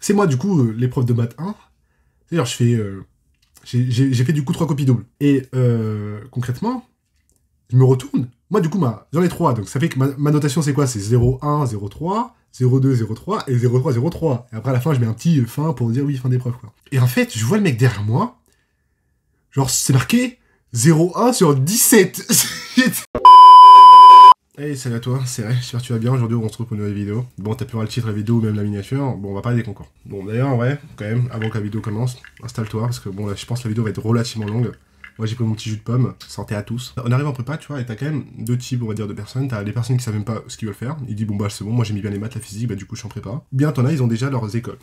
C'est moi, du coup, l'épreuve de maths 1, d'ailleurs, j'ai fait du coup 3 copies doubles. Et concrètement, je me retourne. Moi, du coup, j'en ai 3. Donc, ça fait que ma notation, c'est quoi? C'est 0,1, 0,3, 0,2, 0,3 et 0,3, 0,3. Et après, à la fin, je mets un petit fin pour dire oui, fin d'épreuve, quoi. Et en fait, je vois le mec derrière moi. Genre, c'est marqué 0,1 sur 17. Hey, salut à toi, c'est vrai, j'espère que tu vas bien. Aujourd'hui, on se retrouve pour une nouvelle vidéo. Bon, t'as pu voir le titre de la vidéo ou même la miniature. Bon, on va parler des concours. Bon, d'ailleurs, en vrai, quand même, avant que la vidéo commence, installe-toi, parce que bon, là, je pense que la vidéo va être relativement longue. Moi, j'ai pris mon petit jus de pomme, santé à tous. On arrive en prépa, tu vois, et t'as quand même deux types, on va dire, de personnes. T'as les personnes qui savent même pas ce qu'ils veulent faire. Ils disent, bon, bah, c'est bon, moi, j'ai mis bien les maths, la physique, bah, du coup, je suis en prépa. Bien, t'en as, ils ont déjà leurs écoles.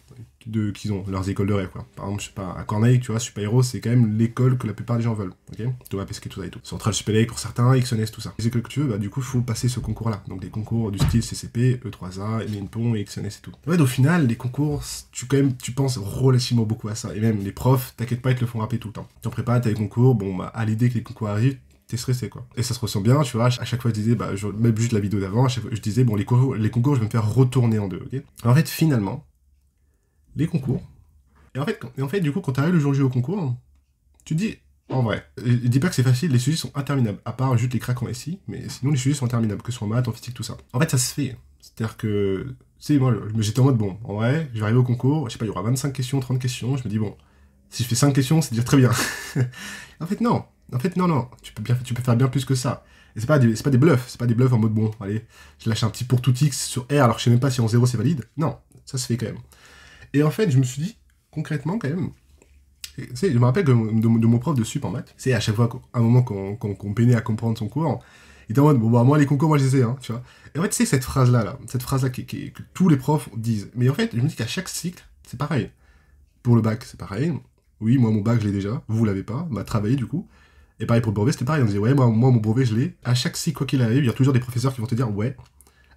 Qu'ils ont, leurs écoles de rêve, quoi. Par exemple, je sais pas, à Corneille, tu vois, Super Héros, c'est quand même l'école que la plupart des gens veulent, ok? Thomas Pesquet, tout ça et tout. Centrale Supélec pour certains, XNS, tout ça. Les écoles que tu veux, bah, du coup, faut passer ce concours-là. Donc, les concours du style CCP, E3A, Minpon et XNS et tout. Ouais, au final, les concours, tu penses relativement beaucoup à ça. Et même les profs, t'inquiète pas, ils te le font rappeler tout le temps. Tu en prépa, t'as les concours, bon, bah, à l'idée que les concours arrivent, t'es stressé, quoi. Et ça se ressent bien, tu vois, à chaque fois je disais, bah, même juste la vidéo d'avant, à chaque fois je disais, bon, les concours, je vais me faire retourner en deux, ok? En fait, finalement, les concours, et en fait, du coup, quand t'arrives le jour J au concours, tu te dis, en vrai, je dis pas que c'est facile, les sujets sont interminables, à part juste les cracks en SI, mais sinon les sujets sont interminables, que ce soit en maths, en physique, tout ça. En fait, ça se fait. C'est-à-dire que, tu sais, moi, j'étais en mode, bon, en vrai, je vais arriver au concours, je sais pas, il y aura 25 questions, 30 questions, je me dis, bon, si je fais 5 questions, c'est déjà très bien. En fait, non. Non. Tu peux faire bien plus que ça. Et c'est pas des bluffs. C'est pas des bluffs en mode, bon, allez, je lâche un petit pour tout X sur R, alors que je sais même pas si en 0 c'est valide. Non, ça se fait quand même. Et en fait, je me suis dit, concrètement, quand même, tu sais, je me rappelle de mon prof de sup en maths, c'est à chaque fois, à un moment qu'on peinait à comprendre son cours, il était en mode, bon, bah, moi, les concours, moi, je les ai, hein, tu vois. Et en fait, c'est cette phrase-là, que tous les profs disent. Mais en fait, je me dis qu'à chaque cycle, c'est pareil. Pour le bac, c'est pareil. Oui, moi, mon bac, je l'ai déjà. Vous l'avez pas. Bah, travaillez, du coup. Et pareil, pour le brevet, c'était pareil. On disait, ouais, moi, mon brevet, je l'ai. À chaque cycle, quoi qu'il arrive, il y a toujours des professeurs qui vont te dire, ouais,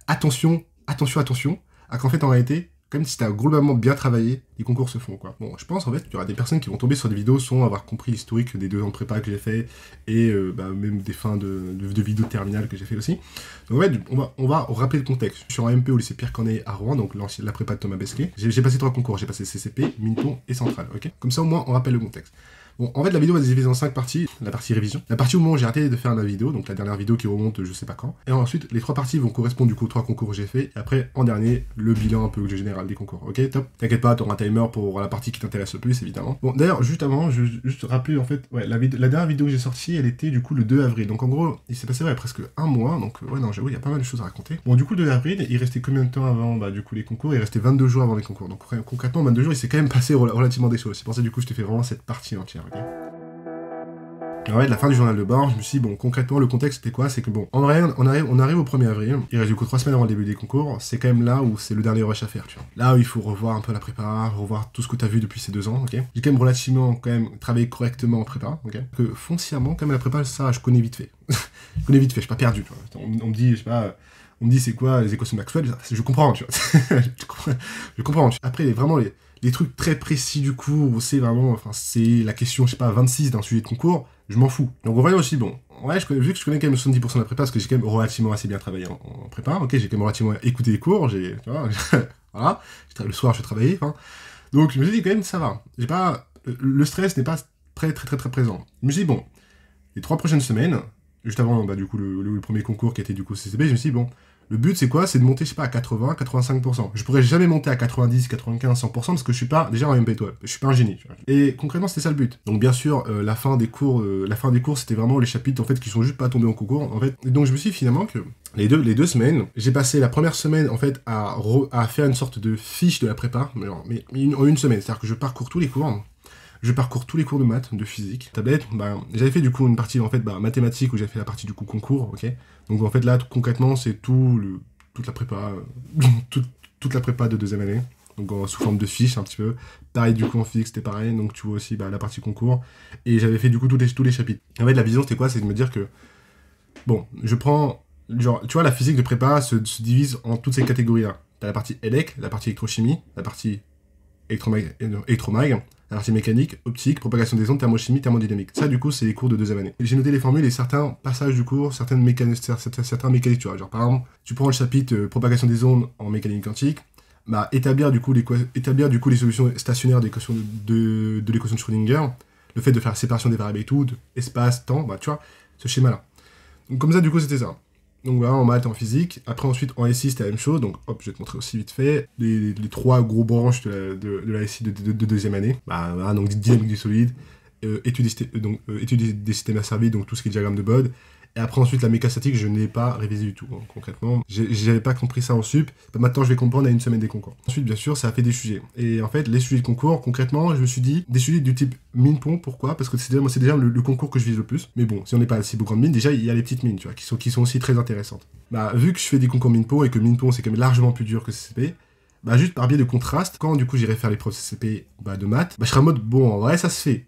attention, à qu'en fait, en réalité, comme si t'as globalement bien travaillé, les concours se font, quoi. Bon, je pense, en fait, qu'il y aura des personnes qui vont tomber sur des vidéos sans avoir compris l'historique des 2 ans de prépa que j'ai fait, et même des fins de vidéos terminales que j'ai fait aussi. Donc, en fait, on va rappeler le contexte. Je suis en MP au lycée Pierre Corneille à Rouen, donc la prépa de Thomas Pesquet. J'ai passé 3 concours, j'ai passé CCP, Minpon et Centrale, ok? Comme ça, au moins, on rappelle le contexte. Bon, en fait, la vidéo va se diviser en 5 parties. La partie révision. La partie au moment où j'ai arrêté de faire la vidéo, donc la dernière vidéo qui remonte je sais pas quand. Et ensuite, les 3 parties vont correspondre du coup aux 3 concours que j'ai fait. Et après, en dernier, le bilan un peu général des concours. Ok, top. T'inquiète pas, t'auras un timer pour la partie qui t'intéresse le plus, évidemment. Bon, d'ailleurs, juste avant, je veux juste rappeler, en fait, ouais, la dernière vidéo que j'ai sortie, elle était du coup le 2 avril. Donc en gros, il s'est passé presque un mois. Donc ouais, non, j'avoue, il y a pas mal de choses à raconter. Bon, du coup, le 2 avril, il restait combien de temps avant, du coup, les concours? Il restait 22 jours avant les concours. Donc concrètement, 22 jours, il s'est quand même passé relativement des choses. C'est pour ça, du coup, je te fais vraiment cette partie entière, ok? Ouais, de la fin du journal de bord, je me suis dit, bon, concrètement, le contexte c'était quoi? C'est que bon, en vrai, on arrive au 1er avril, il reste du coup 3 semaines avant le début des concours, c'est quand même là où c'est le dernier rush à faire, tu vois. Là où il faut revoir un peu la prépa, revoir tout ce que t'as vu depuis ces 2 ans, ok? J'ai quand même relativement, travaillé correctement en prépa, ok? Que foncièrement, quand même, la prépa, ça, je connais vite fait. Je suis pas perdu, tu vois. On me dit, je sais pas, on me dit c'est quoi les équations de Maxwell, je comprends, tu vois. je comprends. Après, vraiment, les trucs très précis du cours, où c'est vraiment, enfin, c'est la question, je sais pas, 26 d'un sujet de concours, je m'en fous. Donc on va dire aussi, bon, ouais, vu que je connais quand même 70% de la prépa, parce que j'ai quand même relativement assez bien travaillé en prépa, ok, j'ai quand même relativement écouté les cours, tu vois, voilà, le soir je travaillais, hein. Donc je me suis dit quand même, ça va. J'ai pas, le stress n'est pas très présent. Je me suis dit, bon, les 3 prochaines semaines, juste avant, du coup, le premier concours qui était du coup CCB, je me suis dit, bon, le but, c'est quoi? C'est de monter, je sais pas, à 80, 85%. Je pourrais jamais monter à 90, 95, 100% parce que je suis pas, déjà en MP toi, je suis pas un génie. Tu vois. Et concrètement, c'était ça le but. Donc, bien sûr, la fin des cours, c'était vraiment les chapitres, en fait, qui sont juste pas tombés en concours, en fait. Et donc, je me suis dit, finalement, que les deux semaines, j'ai passé la première semaine, en fait, à faire une sorte de fiche de la prépa, mais en une semaine. C'est-à-dire que je parcours tous les cours. Je parcours tous les cours de maths, de physique, tablette. J'avais fait du coup une partie en fait mathématiques où j'avais fait la partie du coup concours, ok. Donc en fait là concrètement c'est toute la prépa, toute la prépa de 2e année. Donc sous forme de fiche un petit peu. Pareil du coup en physique c'était pareil. Donc tu vois aussi la partie concours. Et j'avais fait du coup tous les chapitres. En fait la vision c'était quoi? C'est de me dire que bon je prends genre tu vois la physique de prépa se divise en toutes ces catégories là. T'as la partie élec, la partie électrochimie, la partie électromag, la partie mécanique, optique, propagation des ondes, thermochimie, thermodynamique. Ça, du coup, c'est les cours de 2e année. J'ai noté les formules et certains passages du cours, certains mécaniques, tu vois. Genre, par exemple, tu prends le chapitre propagation des ondes en mécanique quantique, bah, établir du coup les solutions stationnaires de l'équation de Schrödinger, le fait de faire la séparation des variables et tout, de espace, temps, bah tu vois, ce schéma-là. Donc comme ça, du coup, c'était ça. Donc voilà, en maths, en physique. Après, ensuite, en SI, c'était la même chose. Donc hop, je vais te montrer aussi vite fait les 3 gros branches de la SI de deuxième année. Bah voilà, donc dynamique du solide, étude des systèmes asservis, donc tout ce qui est diagramme de Bode. Et après, ensuite, la méca statique, je ne l'ai pas révisé du tout, hein, concrètement. J'avais pas compris ça en sup. Maintenant, je vais comprendre à une semaine des concours. Ensuite, bien sûr, ça a fait des sujets. Et en fait, les sujets de concours, concrètement, je me suis dit, des sujets du type mine-pont, pourquoi? Parce que c'est déjà le concours que je vise le plus. Mais bon, si on n'est pas à si grande mine, déjà, il y a les petites mines, tu vois, qui sont aussi très intéressantes. Bah, vu que je fais des concours mine-pont et que mine-pont, c'est quand même largement plus dur que CCP, bah juste par biais de contraste, quand du coup j'irai faire l'épreuve CCP de maths, bah je serai en mode, bon, en vrai, ça se fait.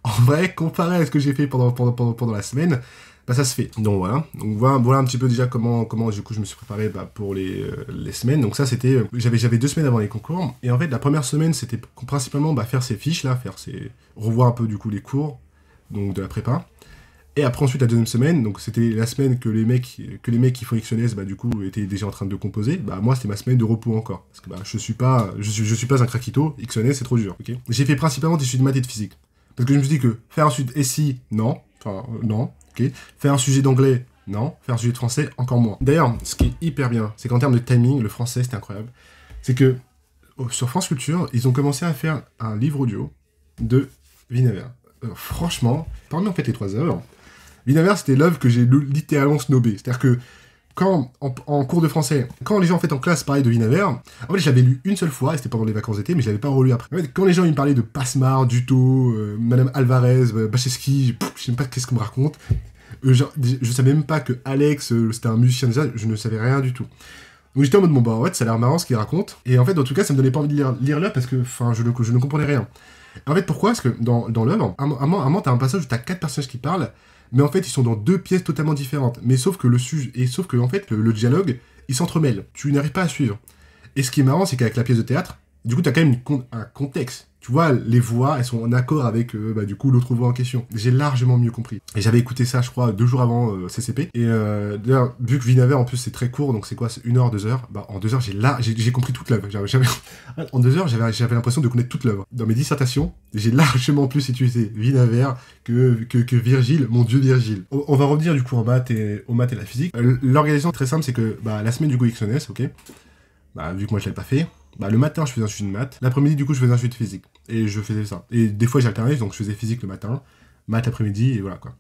En vrai, comparé à ce que j'ai fait pendant la semaine, bah ça se fait. Donc voilà. Donc voilà un petit peu déjà comment du coup je me suis préparé pour les semaines. Donc ça c'était, j'avais 2 semaines avant les concours. Et en fait la première semaine c'était principalement faire ces fiches là, revoir un peu du coup les cours, donc de la prépa. Et après ensuite la deuxième semaine, donc c'était la semaine que les mecs qui font XNS du coup étaient déjà en train de composer. Bah moi c'était ma semaine de repos encore. Parce que je suis pas un craquito, XNS c'est trop dur, ok. J'ai fait principalement des sujets de maths et de physique. Parce que je me suis dit que faire un sujet de SI, non. Enfin, non. Okay. Faire un sujet d'anglais, non. Faire un sujet de français, encore moins. D'ailleurs, ce qui est hyper bien, c'est qu'en termes de timing, le français, c'était incroyable. C'est que sur France Culture, ils ont commencé à faire un livre audio de Wienerver. Franchement, parmi en fait les 3 œuvres, Wienerver, c'était l'œuvre que j'ai littéralement snobé. C'est-à-dire que quand, en cours de français, quand les gens en fait en classe parlaient de Wienerver, en fait je l'avais lu une seule fois, et c'était pendant les vacances d'été, mais je l'avais pas relu après. En fait, quand les gens ils me parlaient de Passemar, Duto, Madame Alvarez, Bacheski, je sais même pas qu'est-ce qu'on me raconte. Je savais même pas que Alex, c'était un musicien déjà, je ne savais rien du tout. Donc j'étais en mode, bon bah en fait ça a l'air marrant ce qu'il raconte, et en fait en tout cas ça me donnait pas envie de lire l'œuvre parce que je ne comprenais rien. En fait pourquoi? Parce que dans l'œuvre, à un moment t'as un passage où t'as 4 personnages qui parlent, mais en fait ils sont dans 2 pièces totalement différentes, mais sauf que en fait le dialogue il s'entremêle, tu n'arrives pas à suivre. Et ce qui est marrant c'est qu'avec la pièce de théâtre, du coup t'as quand même un contexte. Tu vois, les voix, elles sont en accord avec, du coup, l'autre voix en question. J'ai largement mieux compris. Et j'avais écouté ça, je crois, 2 jours avant CCP. Et d'ailleurs, vu que Wienerver, en plus, c'est très court, donc c'est quoi, c'est 1 heure, 2 heures. Bah, en 2 heures, j'ai compris toute l'œuvre. En 2 heures, j'avais l'impression de connaître toute l'œuvre. Dans mes dissertations, j'ai largement plus utilisé Wienerver que Virgile, mon dieu Virgile. On va revenir, du coup, aux maths et la physique. L'organisation, très simple, c'est que, la semaine, du coup, XNS, ok. Vu que moi, je l'avais pas fait. Le matin, je faisais un sujet de maths. L'après-midi, du coup, je faisais un sujet de physique. Et je faisais ça. Et des fois, j'alternais, donc je faisais physique le matin, maths l'après-midi, et voilà, quoi.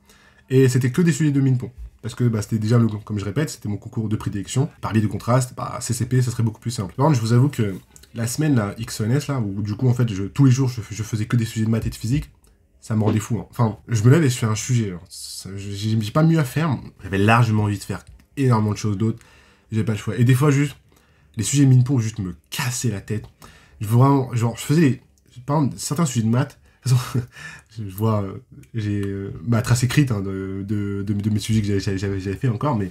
Et c'était que des sujets de mine-pont. Parce que c'était déjà, comme je répète, c'était mon concours de prédilection. Parler de contraste, CCP, ça serait beaucoup plus simple. Par contre, je vous avoue que la semaine, là, XNS, là, où du coup, en fait, tous les jours, je faisais que des sujets de maths et de physique, ça me rendait fou. Hein. Enfin, je me lève et je fais un sujet. J'ai pas mieux à faire. J'avais largement envie de faire énormément de choses d'autres. J'avais pas le choix. Et des fois, juste, les sujets mine-pont, juste me cassaient la tête. Vraiment, genre, je faisais par exemple, certains sujets de maths, je vois, j'ai ma trace écrite de mes sujets que j'avais fait encore, mais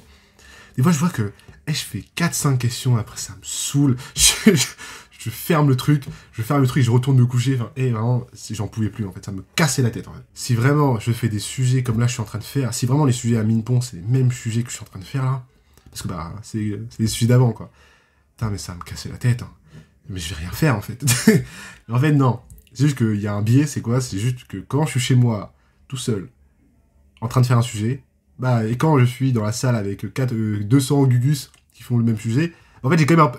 des fois je vois que je fais 4-5 questions, après ça me saoule, je ferme le truc, je retourne me coucher, vraiment, j'en pouvais plus en fait, ça me cassait la tête en fait. Si vraiment je fais des sujets comme là je suis en train de faire, si vraiment les sujets à mine-pont c'est les mêmes sujets que je suis en train de faire là, parce que c'est les sujets d'avant quoi, putain mais ça me cassait la tête, hein. Mais je vais rien faire en fait. En fait non, c'est juste qu'il y a un biais, c'est quoi? C'est juste que quand je suis chez moi, tout seul, en train de faire un sujet, et quand je suis dans la salle avec 200 gugus qui font le même sujet, en fait j'ai quand même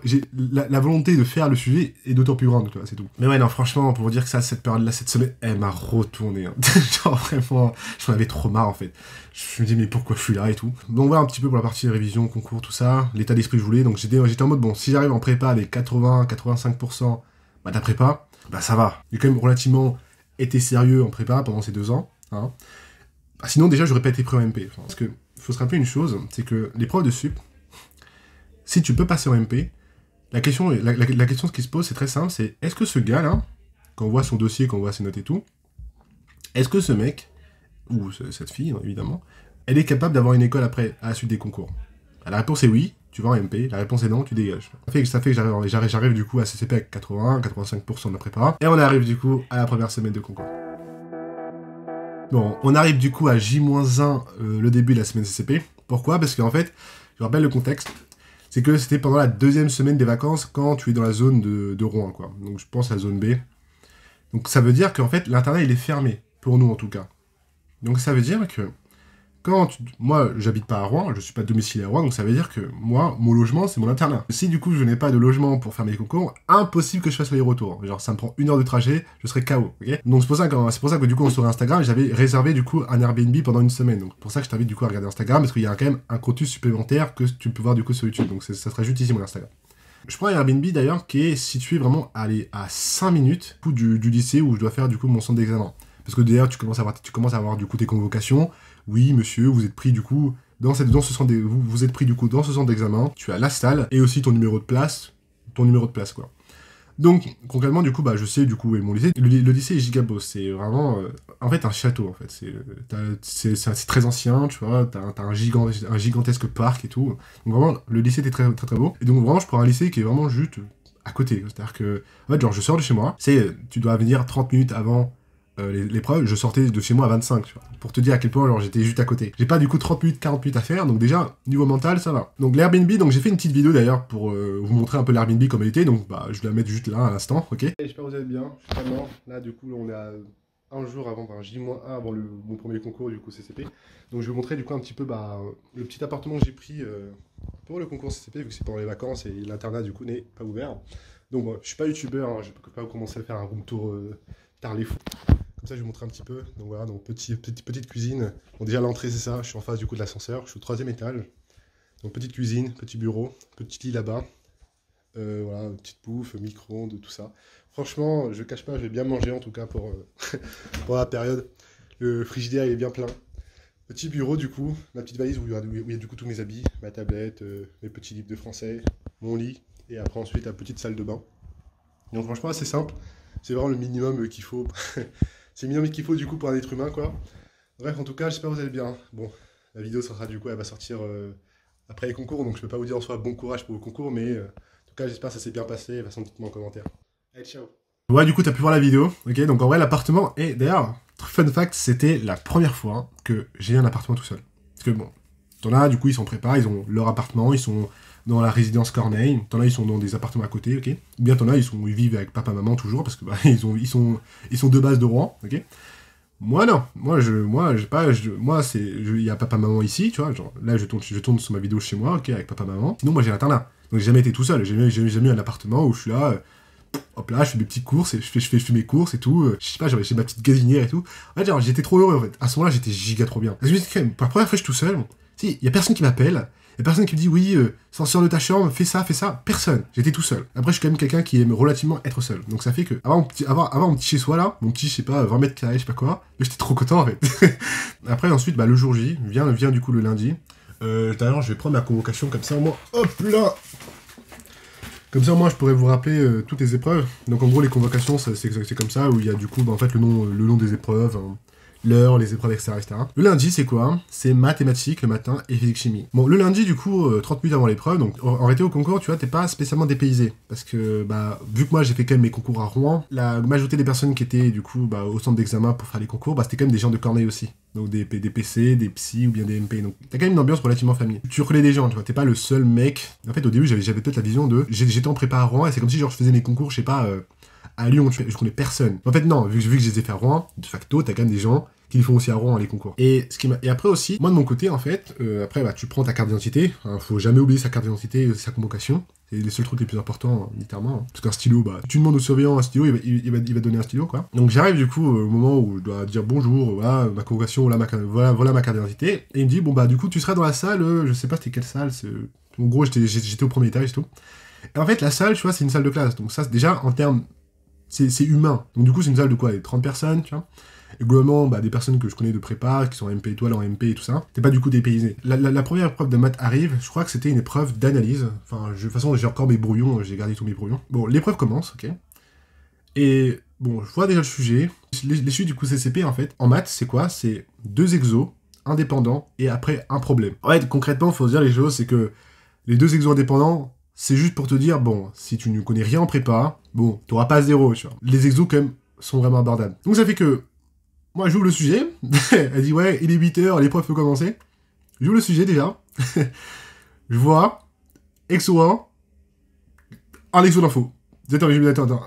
la volonté de faire le sujet est d'autant plus grande, tu vois, c'est tout. Mais ouais non franchement, pour vous dire que ça, cette période-là, cette semaine, elle m'a retourné. Hein. Genre vraiment, j'en avais trop marre en fait. Je me dis mais pourquoi je suis là et tout. Donc voilà un petit peu pour la partie révision, concours, tout ça, l'état d'esprit que je voulais. Donc j'étais en mode bon, si j'arrive en prépa avec 80-85% de prépa, ça va. J'ai quand même relativement été sérieux en prépa pendant ces 2 ans. Hein. Sinon déjà j'aurais pas été prêt en MP. Parce que faut se rappeler une chose, c'est que l'épreuve de sup, si tu peux passer en MP, la question ce qui se pose c'est très simple, c'est est-ce que ce gars là, quand on voit son dossier, quand on voit ses notes et tout, est-ce que ce mec, ou cette fille évidemment, elle est capable d'avoir une école après, à la suite des concours? La réponse est oui, tu vas en MP, la réponse est non, tu dégages. Ça fait que j'arrive du coup à CCP avec 80-85% de la prépa, et on arrive du coup à la première semaine de concours. Bon, on arrive du coup à J-1, le début de la semaine CCP. Pourquoi? Parce qu'en fait, je rappelle le contexte, c'est que c'était pendant la 2e semaine des vacances quand tu es dans la zone de Rouen, quoi. Donc je pense à la zone B. Donc ça veut dire qu'en fait, l'internat, il est fermé, pour nous en tout cas. Donc ça veut dire que, moi, j'habite pas à Rouen, je suis pas domicilié à Rouen, donc ça veut dire que moi, mon logement, c'est mon internat. Si du coup, je n'ai pas de logement pour faire mes concours, impossible que je fasse l'aller-retour. Genre, ça me prend 1 heure de trajet, je serais KO, ok? Donc c'est pour ça que du coup, sur Instagram, j'avais réservé du coup un Airbnb pendant 1 semaine. Donc pour ça que je t'invite du coup à regarder Instagram, parce qu'il y a quand même un contenu supplémentaire que tu peux voir du coup sur YouTube. Donc ça sera juste ici mon Instagram. Je prends un Airbnb d'ailleurs qui est situé vraiment à 5 minutes du lycée où je dois faire du coup mon centre d'examen. Parce que d'ailleurs, tu commences à avoir du coup tes convocations. Oui, monsieur, vous êtes pris du coup dans ce centre d'examen. Tu as la salle et aussi ton numéro de place, quoi. Donc concrètement, du coup, bah je sais du coup où est mon lycée. Le lycée est gigabeau. C'est vraiment, en fait, un château. En fait, c'est très ancien, tu vois. T'as un gigantesque parc et tout. Donc vraiment, le lycée était très très très beau. Et donc vraiment, je prends un lycée qui est vraiment juste à côté. C'est-à-dire que, en fait, genre, je sors de chez moi. Tu dois venir 30 minutes avant l'épreuve, je sortais de chez moi à 25, tu vois. Pour te dire à quel point, genre, j'étais juste à côté. J'ai pas du coup 30 minutes, 40 minutes à faire, donc déjà, niveau mental, ça va. Donc l'Airbnb, donc j'ai fait une petite vidéo d'ailleurs pour vous montrer un peu l'Airbnb comme elle était, donc bah, je vais la mettre juste là à l'instant, ok. J'espère que vous allez bien, je suis vraiment, là du coup, on est à un jour avant, enfin J-1 avant mon premier concours du coup CCP. Donc je vais vous montrer du coup un petit peu bah, le petit appartement que j'ai pris pour le concours CCP, vu que c'est pendant les vacances et l'internat du coup n'est pas ouvert. Donc bon, je suis pas youtubeur, hein, je peux pas commencer à faire un room tour tard les fous. Comme ça, je vais vous montrer un petit peu. Donc voilà, donc petite cuisine. Bon, déjà, l'entrée, c'est ça. Je suis en face du coup de l'ascenseur. Je suis au 3e étage. Donc, petite cuisine, petit bureau, petit lit là-bas. Voilà, petite bouffe, micro-ondes, tout ça. Franchement, je cache pas, je vais bien manger en tout cas pour, pour la période. Le frigidaire, il est bien plein. Petit bureau, du coup. Ma petite valise où il y a du coup tous mes habits. Ma tablette, mes petits livres de français, mon lit. Et après, ensuite, la petite salle de bain. Donc, franchement, c'est simple. C'est vraiment le minimum qu'il faut. C'est le minimum qu'il faut du coup pour un être humain, quoi. Bref, en tout cas, j'espère que vous allez bien. Bon, la vidéo sera du coup, elle va sortir après les concours, donc je peux pas vous dire en soi bon courage pour vos concours, mais en tout cas, j'espère que ça s'est bien passé. De toute façon, dites-moi en commentaire. Allez, ciao. Ouais, du coup, t'as pu voir la vidéo, ok. Donc en vrai, l'appartement, et d'ailleurs, fun fact, c'était la première fois que j'ai un appartement tout seul. Parce que bon, t'en as, du coup, ils sont préparés, ils ont leur appartement, ils sont dans la résidence Corneille, t'en as, ils sont dans des appartements à côté, ok. Ou bien t'en as, ils vivent avec papa, maman toujours, parce que bah, ils sont de base de Rouen, ok. Moi non, il y a papa, maman ici, tu vois, genre, là je tourne sur ma vidéo chez moi, ok, avec papa, maman. Sinon, moi j'ai l'internat, donc j'ai jamais été tout seul, j'ai jamais eu un appartement où je suis là, hop là, je fais mes petites courses, et je fais mes courses et tout, je sais pas, j'ai ma petite gazinière et tout. En fait, genre, j'étais trop heureux en fait, à ce moment-là, j'étais giga trop bien. Parce que je me dis quand même, pour la première fois, je suis tout seul, si, y a personne qui m'appelle. Il y a personne qui me dit oui, sors de ta chambre, fais ça. Personne. J'étais tout seul. Après, je suis quand même quelqu'un qui aime relativement être seul. Donc ça fait que, avoir mon petit chez soi là, mon petit, je sais pas, 20 mètres carrés, je sais pas quoi, j'étais trop content en fait. Après, ensuite, bah, le jour J, vient du coup le lundi. D'ailleurs, je vais prendre ma convocation comme ça, au moins, hop là. Comme ça, moi, je pourrais vous rappeler toutes les épreuves. Donc en gros, les convocations, c'est comme ça, où il y a du coup, bah, en fait, le nom des épreuves. Hein. L'heure, les épreuves, etc., etc. Le lundi, c'est quoi? C'est mathématiques le matin et physique-chimie. Bon, le lundi, du coup, 30 minutes avant l'épreuve, donc en réalité au concours, tu vois, t'es pas spécialement dépaysé. Parce que, bah, vu que moi j'ai fait quand même mes concours à Rouen, la majorité des personnes qui étaient, du coup, bah, au centre d'examen pour faire les concours, bah, c'était quand même des gens de Corneille aussi. Donc des PC, des psy ou bien des MP. Donc t'as quand même une ambiance relativement familiale. Tu reconnais des gens, tu vois, t'es pas le seul mec. En fait, au début, j'avais peut-être la vision de. J'étais en prépa à Rouen et c'est comme si, genre, je faisais mes concours, je sais pas, à Lyon, je connais personne. En fait, non, vu que je les ai fait à Rouen, de facto, t'as quand même des gens qui font aussi à Rouen les concours. Et après aussi, moi de mon côté en fait, après bah, tu prends ta carte d'identité, hein, faut jamais oublier sa carte d'identité, sa convocation, c'est les seuls trucs les plus importants, littéralement. Hein. Parce qu'un stylo, bah, tu demandes au surveillant un stylo, il va te donner un stylo, quoi. Donc j'arrive du coup au moment où je dois dire bonjour, voilà ma convocation, voilà ma carte d'identité, et il me dit, bon bah du coup tu seras dans la salle, je sais pas c'était quelle salle, en gros j'étais au premier étage et tout. Et en fait la salle, tu vois, c'est une salle de classe, donc ça déjà en termes, c'est humain. Donc du coup c'est une salle de quoi, 30 personnes, tu vois. Et globalement, bah, des personnes que je connais de prépa, qui sont MP étoile en MP et tout ça, t'es pas du coup dépaysé. La première épreuve de maths arrive, je crois que c'était une épreuve d'analyse. Enfin, de toute façon, j'ai encore mes brouillons, j'ai gardé tous mes brouillons. Bon, l'épreuve commence, ok. Et bon, je vois déjà le sujet. Les sujets du coup CCP, en fait, en maths, c'est quoi? C'est 2 exos indépendants et après un problème. En fait, concrètement, faut se dire les choses, c'est que les 2 exos indépendants, c'est juste pour te dire, bon, si tu ne connais rien en prépa, bon, t'auras pas 0, tu vois. Les exos, quand même, sont vraiment abordables. Donc ça fait que moi, j'ouvre le sujet. Elle dit, ouais, il est 8h, l'épreuve peut commencer. J'ouvre le sujet, déjà. Je vois Exo 1, un exo d'info. Attends.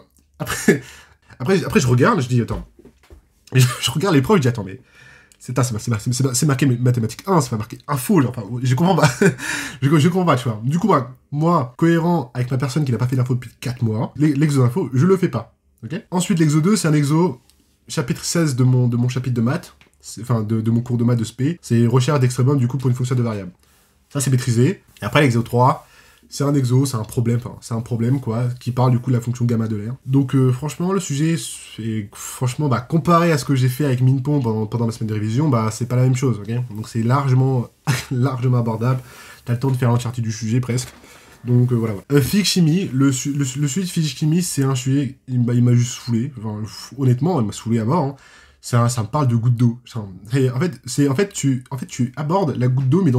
Après, je regarde, je dis, attends. Je regarde l'épreuve, je dis, attends, mais... C'est marqué mathématiques 1, c'est pas marqué info, genre, enfin, je comprends pas. je comprends pas, tu vois. Du coup, moi, cohérent avec ma personne qui n'a pas fait d'info depuis 4 mois, l'exo d'info, je le fais pas. Ok. Ensuite, l'exo 2, c'est un exo, chapitre 16 de mon chapitre de maths, enfin, de mon cours de maths de spé, c'est recherche d'extrémum, du coup, pour une fonction de variable. Ça, c'est maîtrisé. Et après, l'exo 3, c'est un exo, c'est un problème, quoi, qui parle du coup de la fonction gamma de l'air. Donc franchement, le sujet, franchement, comparé à ce que j'ai fait avec Minpon pendant ma semaine de révision, c'est pas la même chose, ok. Donc c'est largement abordable, t'as le temps de faire l'entièreté du sujet, presque. Donc voilà. Physique chimie, le sujet de physique chimie, c'est un sujet, il m'a juste saoulé, enfin, honnêtement, il m'a saoulé à mort, hein. Ça me parle de gouttes d'eau. En fait, tu abordes la goutte d'eau, mais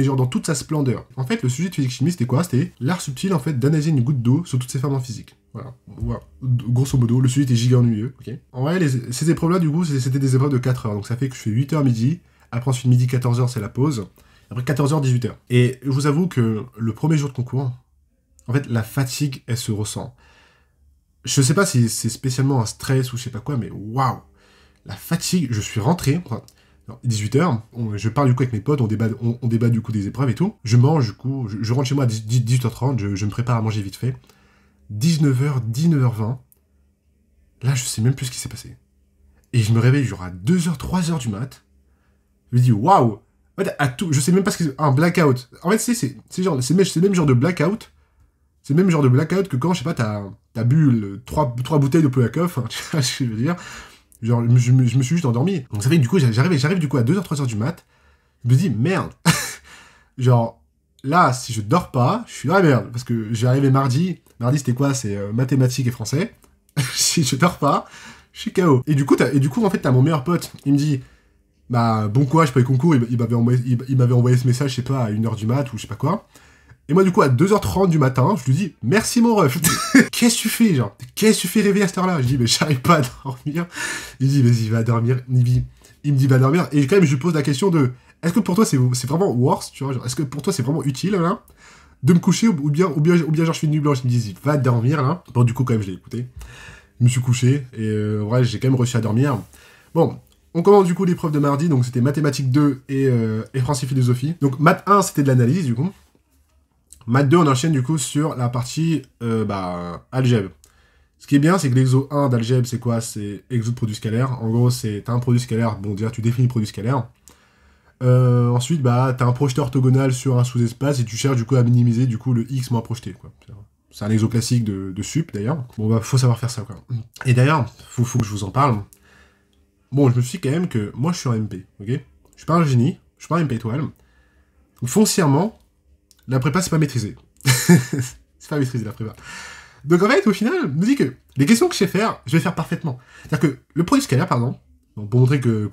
genre dans toute sa splendeur. En fait, le sujet de physique chimie, c'était quoi? C'était l'art subtil, en fait, d'analyser une goutte d'eau sous toutes ses formes en physique. Voilà. Grosso modo, le sujet était giga ennuyeux, ok. En vrai, ces épreuves-là, du coup, c'était des épreuves de 4 heures. Donc ça fait que je fais 8h midi. Après, ensuite, midi, 14h, c'est la pause. Après, 14h, 18h. Et je vous avoue que le premier jour de concours, en fait, la fatigue, elle se ressent. Je sais pas si c'est spécialement un stress ou je sais pas quoi, mais waouh! La fatigue, je suis rentré, 18h, je parle du coup avec mes potes, on débat du coup des épreuves et tout. Je mange du coup, je rentre chez moi à 18h30, je me prépare à manger vite fait. 19h, 19h20, là je sais même plus ce qui s'est passé. Et je me réveille genre à 2h, 3h du mat. Je me dis waouh! En fait, à tout, je sais même pas ce que c'est. Un blackout. En fait, c'est le même genre de blackout. C'est le même genre de blackout que quand, je sais pas, t'as bu 3 bouteilles de Polakov, hein, tu vois ce que je veux dire. Genre, je me suis juste endormi. Donc ça fait que du coup, j'arrive du coup à 2h, 3h du mat. Je me dis, merde. Genre, là, si je dors pas, je suis dans la merde. Parce que j'ai arrivé mardi. Mardi, c'était quoi? C'est mathématiques et français. Si je dors pas, je suis KO. Et du coup, en fait, t'as mon meilleur pote. Il me dit, bon courage pour les concours. Il m'avait envoyé ce message, je sais pas, à 1h du mat ou je sais pas quoi. Et moi, du coup, à 2h30 du matin, je lui dis « Merci, mon ref !» Qu'est-ce que tu fais, genre? Qu'est-ce que tu fais réveiller à cette heure-là? Je dis « Mais j'arrive pas à dormir. » Il dit « Vas-y, va dormir. » Il me dit « Va dormir. » Et quand même, je lui pose la question de « Est-ce que pour toi, c'est vraiment worse, tu vois? Est-ce que pour toi, c'est vraiment utile, là, de me coucher ou bien genre, je fais une nuit blanche. » Il me dit « Va dormir, là. » Bon, du coup, quand même, je l'ai écouté. Je me suis couché. Et en vrai, j'ai quand même réussi à dormir. Bon. On commence du coup l'épreuve de mardi. Donc, c'était mathématiques 2 et français philosophie. Donc, maths 1, c'était de l'analyse, du coup. Math 2, on enchaîne du coup sur la partie algèbre. Ce qui est bien, c'est que l'exo 1 d'algèbre, c'est quoi? C'est exo de produit scalaire. En gros, t'as un produit scalaire, bon, déjà, tu définis le produit scalaire. Ensuite, t'as un projeté orthogonal sur un sous-espace et tu cherches du coup à minimiser du coup le x moins projeté, quoi. C'est un exo classique de sup, d'ailleurs. Bon, faut savoir faire ça, quoi. Et d'ailleurs, faut que je vous en parle. Bon, je me suis dit quand même que moi, je suis un MP, ok? Je suis pas un génie, je suis pas un MP étoile. Donc, foncièrement, la prépa, c'est pas maîtrisé. C'est pas maîtrisé, la prépa. Donc, en fait, au final, je me dis que les questions que je sais faire, je vais faire parfaitement. C'est-à-dire que le produit scalaire, pardon, donc pour montrer que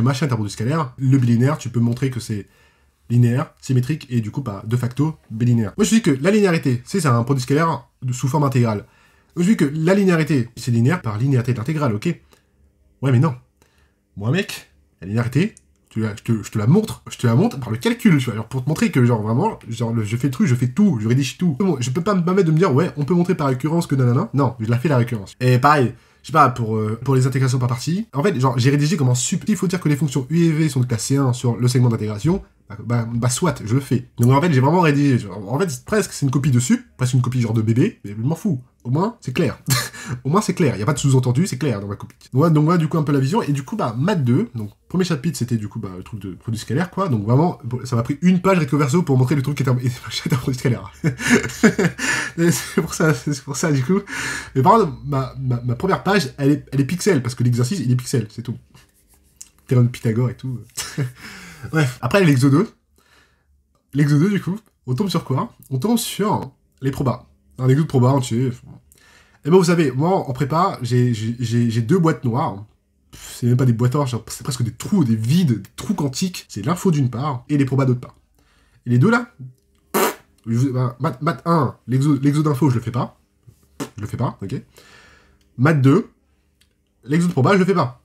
machin est un produit scalaire, le bilinéaire, tu peux montrer que c'est linéaire, symétrique, et du coup, de facto, bilinéaire. Moi, je dis que la linéarité, c'est un produit scalaire sous forme intégrale. Donc, je dis que la linéarité, c'est linéaire par linéarité de l'intégrale, ok? Ouais, mais non. Moi, mec, la linéarité... Je te la montre par le calcul, tu vois, genre pour te montrer que, genre, vraiment, genre, je fais le truc, je fais tout, je rédige tout. Bon, je peux pas me permettre de me dire, ouais, on peut montrer par récurrence que nanana. Non, je la fais la récurrence. Et pareil, je sais pas, pour les intégrations par partie, en fait, genre, j'ai rédigé comme un sup. Il faut dire que les fonctions U et V sont de classe C1 sur le segment d'intégration, soit, je le fais. Donc, en fait, j'ai vraiment rédigé, genre, en fait, presque, c'est une copie de sup, presque une copie genre de bébé, mais je m'en fous. Au moins, c'est clair. Au moins, c'est clair. Il n'y a pas de sous-entendu, c'est clair dans ma copie. Donc, voilà, du coup, un peu la vision. Et du coup, maths 2, donc, premier chapitre, c'était du coup, le truc de produit scalaire, quoi. Donc, vraiment, ça m'a pris une page recto verso pour montrer le truc qui était un produit scalaire. c'est pour ça, du coup. Mais par contre, ma première page, elle est pixel, parce que l'exercice, il est pixel, c'est tout. Théorème de Pythagore et tout. Bref. Après, l'exo 2. L'exo 2, du coup, on tombe sur quoi? On tombe sur les probas. Un exo de proba entier. Et vous savez, moi, en prépa, j'ai 2 boîtes noires. C'est même pas des boîtes noires, c'est presque des trous, des vides, des trous quantiques. C'est l'info d'une part, et les probas d'autre part. Et les deux là, maths 1, l'exo d'info, je le fais pas. Je le fais pas, ok. Maths 2, l'exo de proba, je le fais pas.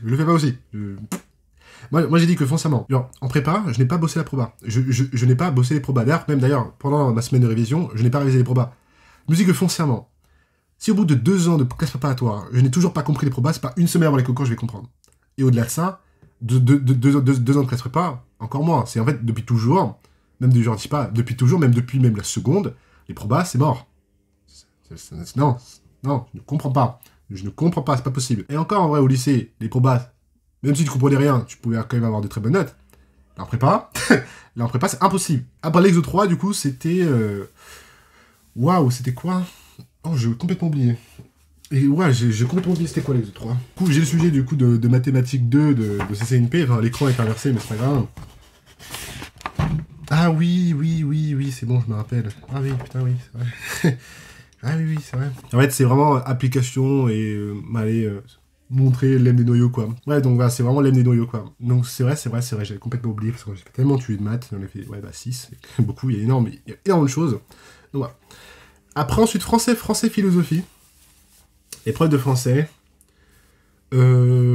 Je le fais pas aussi. Moi j'ai dit que foncièrement, genre, en prépa, je n'ai pas bossé la proba. Je n'ai pas bossé les probas. D'ailleurs, pendant ma semaine de révision, je n'ai pas révisé les probas. Je me dis que foncièrement, si au bout de 2 ans de classe préparatoire, je n'ai toujours pas compris les probas, c'est pas une semaine avant les concours que je vais comprendre. Et au-delà de ça, 2 ans de classe prépa, encore moins. C'est en fait depuis toujours, même je dis pas, depuis toujours, même depuis la seconde, les probas, c'est mort. Non, je ne comprends pas. Je ne comprends pas, c'est pas possible. Et encore, en vrai, au lycée, les probas, même si tu comprenais rien, tu pouvais quand même avoir de très bonnes notes. Là, en prépa, c'est impossible. Après l'exo 3, du coup, c'était... Waouh, c'était quoi? Oh, j'ai complètement oublié. Et ouais, j'ai complètement oublié c'était quoi l'exo 3. Du coup, j'ai le sujet, du coup, de mathématiques 2 de CCNP. Enfin, l'écran est inversé, mais c'est pas grave. Ah oui, c'est bon, je me rappelle. Ah oui, putain, oui, c'est vrai. Ah oui, c'est vrai. En fait, c'est vraiment application et montrer l'aime des noyaux, quoi. Ouais, donc voilà, c'est vraiment l'aime des noyaux, quoi. Donc c'est vrai, j'avais complètement oublié, parce que j'ai tellement tué de maths, j'en ai fait, 6, beaucoup, il y a énormément de choses. Donc voilà. Après, ensuite, français, philosophie. Épreuve de français.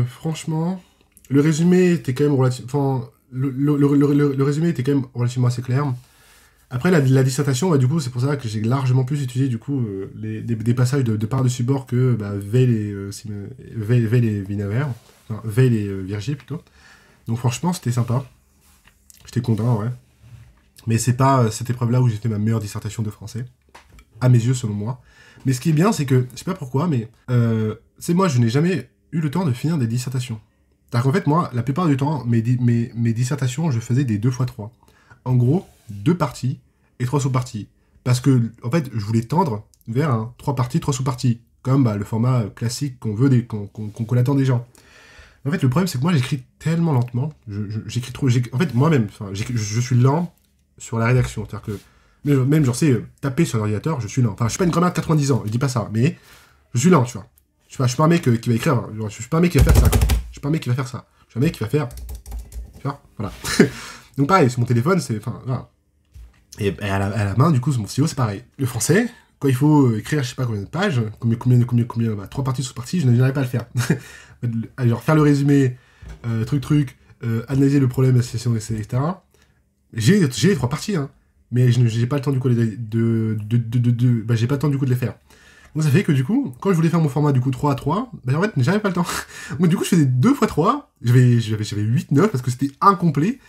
Franchement, le résumé était quand même relativement... Enfin, le résumé était quand même relativement assez clair. Après, la dissertation, bah, du coup, c'est pour ça que j'ai largement plus étudié, du coup, des passages de par-dessus bord que Veil et Vinaver. Enfin, Veil et Virgile, plutôt. Donc, franchement, c'était sympa. J'étais content, ouais. Mais c'est pas cette épreuve-là où j'ai fait ma meilleure dissertation de français. À mes yeux, selon moi. Mais ce qui est bien, c'est que, je sais pas pourquoi, mais... c'est moi, je n'ai jamais eu le temps de finir des dissertations. C'est-à-dire qu'en fait, moi, la plupart du temps, mes dissertations, je faisais des 2x3. En gros, 2 parties et 3 sous-parties. Parce que, en fait, je voulais tendre vers un 3 parties, 3 sous-parties. Comme le format classique qu'on attend des gens. En fait, le problème, c'est que moi, j'écris tellement lentement. J'écris trop... En fait, moi-même, je suis lent sur la rédaction. C'est-à-dire que... Même, genre, taper sur l'ordinateur, je suis lent. Enfin, je suis pas une grand-mère de 90 ans, je dis pas ça. Mais je suis lent, tu vois. Je suis pas un mec qui va écrire... Je suis pas un mec qui va faire ça, quoi. Je suis pas un mec qui va faire ça. Je suis un mec qui va faire... Tu vois, voilà. Donc pareil, sur mon téléphone, c'est... Enfin, voilà. Et à la main, du coup, sur mon stylo, c'est pareil. Le français, quand il faut écrire, je sais pas combien de pages, combien 3 parties, sous-parties, je n'arrive pas à le faire. Genre, faire le résumé, analyser le problème, la situation, etc. J'ai les 3 parties, hein. Mais j'ai pas le temps, du coup, j'ai pas le temps, du coup, de les faire. Donc ça fait que, du coup, quand je voulais faire mon format, du coup, 3x3, en fait, j'avais pas le temps. Donc, du coup, je faisais 2x3, j'avais 8-9, parce que c'était incomplet.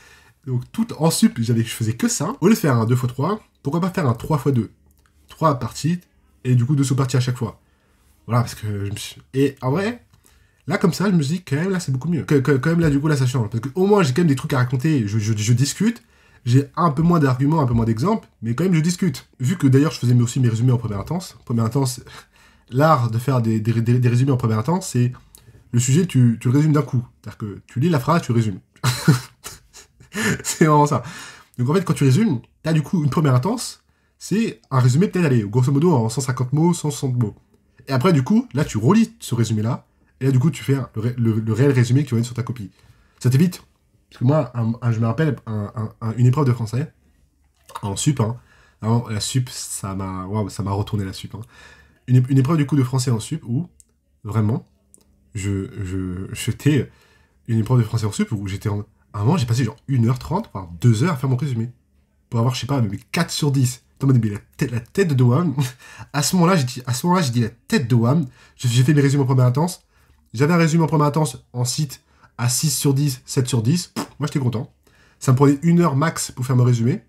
Donc, tout en sup, je faisais que ça. Au lieu de faire un 2x3, pourquoi pas faire un 3x2 3 parties, et du coup 2 sous-parties à chaque fois. Voilà, parce que Et en vrai, là, comme ça, je me dis, quand même, là, c'est beaucoup mieux. Quand même, là, du coup, là, ça change. Parce qu'au moins, j'ai quand même des trucs à raconter, je discute, j'ai un peu moins d'arguments, un peu moins d'exemples, mais quand même, je discute. Vu que, d'ailleurs, je faisais aussi mes résumés en première intense. Première intense, l'art de faire des résumés en première intense, c'est... Le sujet, tu le résumes d'un coup. C'est-à-dire que tu lis la phrase, tu résumes. C'est vraiment ça. Donc en fait, quand tu résumes, t'as du coup une première intense, c'est un résumé peut-être, allez, grosso modo en 150 mots, 160 mots. Et après, du coup, là, tu relis ce résumé-là, et là, du coup, tu fais le réel résumé qui va être sur ta copie. Ça t'évite. Parce que moi, je me rappelle une épreuve de français, en sup, hein. Alors, la sup, ça m'a retourné la sup. Hein. Une épreuve du coup de français en sup où, vraiment, j'étais une épreuve de français en sup où j'étais en... À un moment, j'ai passé genre 1h30, voire 2 heures à faire mon résumé. Pour avoir, je sais pas, mais 4 sur 10. T'en mode, mais la tête de WAM. À ce moment-là, j'ai dit la tête de WAM. J'ai fait mes résumés en première intense. J'avais un résumé en première intense en site à 6 sur 10, 7 sur 10. Moi, j'étais content. Ça me prenait 1 heure max pour faire mon résumé.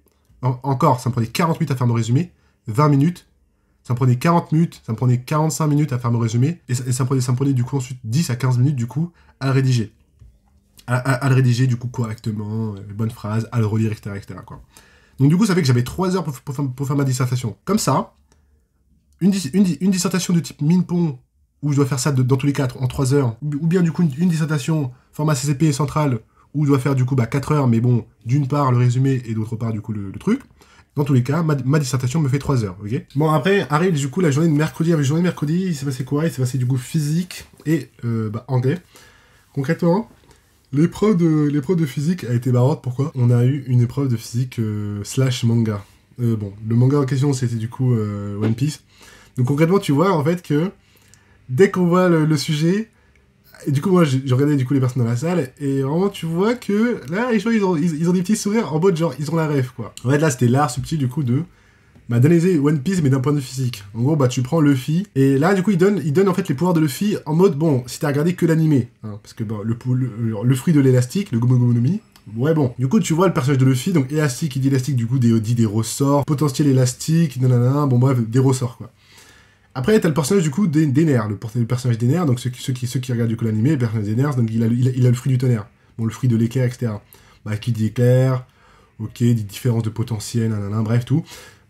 Encore, ça me prenait 40 minutes à faire mon résumé. 20 minutes. Ça me prenait 40 minutes. Ça me prenait 45 minutes à faire mon résumé. Et ça me prenait du coup ensuite 10 à 15 minutes du coup à le rédiger. À le rédiger du coup correctement, bonnes phrases, à le relire, etc. quoi. Donc du coup, ça fait que j'avais 3 heures pour faire ma dissertation. Comme ça, une dissertation de type Minpon, où je dois faire ça dans tous les 4 en 3 heures, ou bien du coup une dissertation format CCP central, où je dois faire du coup 4 heures, mais bon, d'une part le résumé et d'autre part du coup le truc. Dans tous les cas, ma dissertation me fait 3 heures, ok. Bon, après, arrive du coup la journée de mercredi. Avec la journée de mercredi, il s'est passé quoi? Il s'est passé du coup physique et anglais. Concrètement, l'épreuve de physique a été marrante. Pourquoi? On a eu une épreuve de physique slash manga. Bon, le manga en question, c'était du coup One Piece. Donc concrètement, tu vois en fait que dès qu'on voit le sujet, Et du coup, moi, j'ai regardé du coup les personnes dans la salle, et vraiment, tu vois que là, les gens, ils ont des petits sourires en mode genre, ils ont la rêve, quoi. En fait, là, c'était l'art subtil du coup de d'analyser One Piece, mais d'un point de vue physique. En gros, tu prends Luffy, et là, du coup, il donne en fait les pouvoirs de Luffy en mode, bon, si t'as regardé que l'animé, hein, parce que le fruit de l'élastique, le Gomu Gomu no Mi, ouais, bon. Du coup, tu vois le personnage de Luffy, donc élastique, il dit élastique, du coup, dit des ressorts, potentiel élastique, nanana, bon, bref, des ressorts, quoi. Après, t'as le personnage, du coup, d'Ener, le personnage d'Ener, donc ceux qui regardent, du coup, l'animé, le personnage d'Ener, donc il a le fruit du tonnerre. Bon, le fruit de l'éclair, etc. Qui dit éclair, ok, dit différence de potentiel, nanana, bref, tout.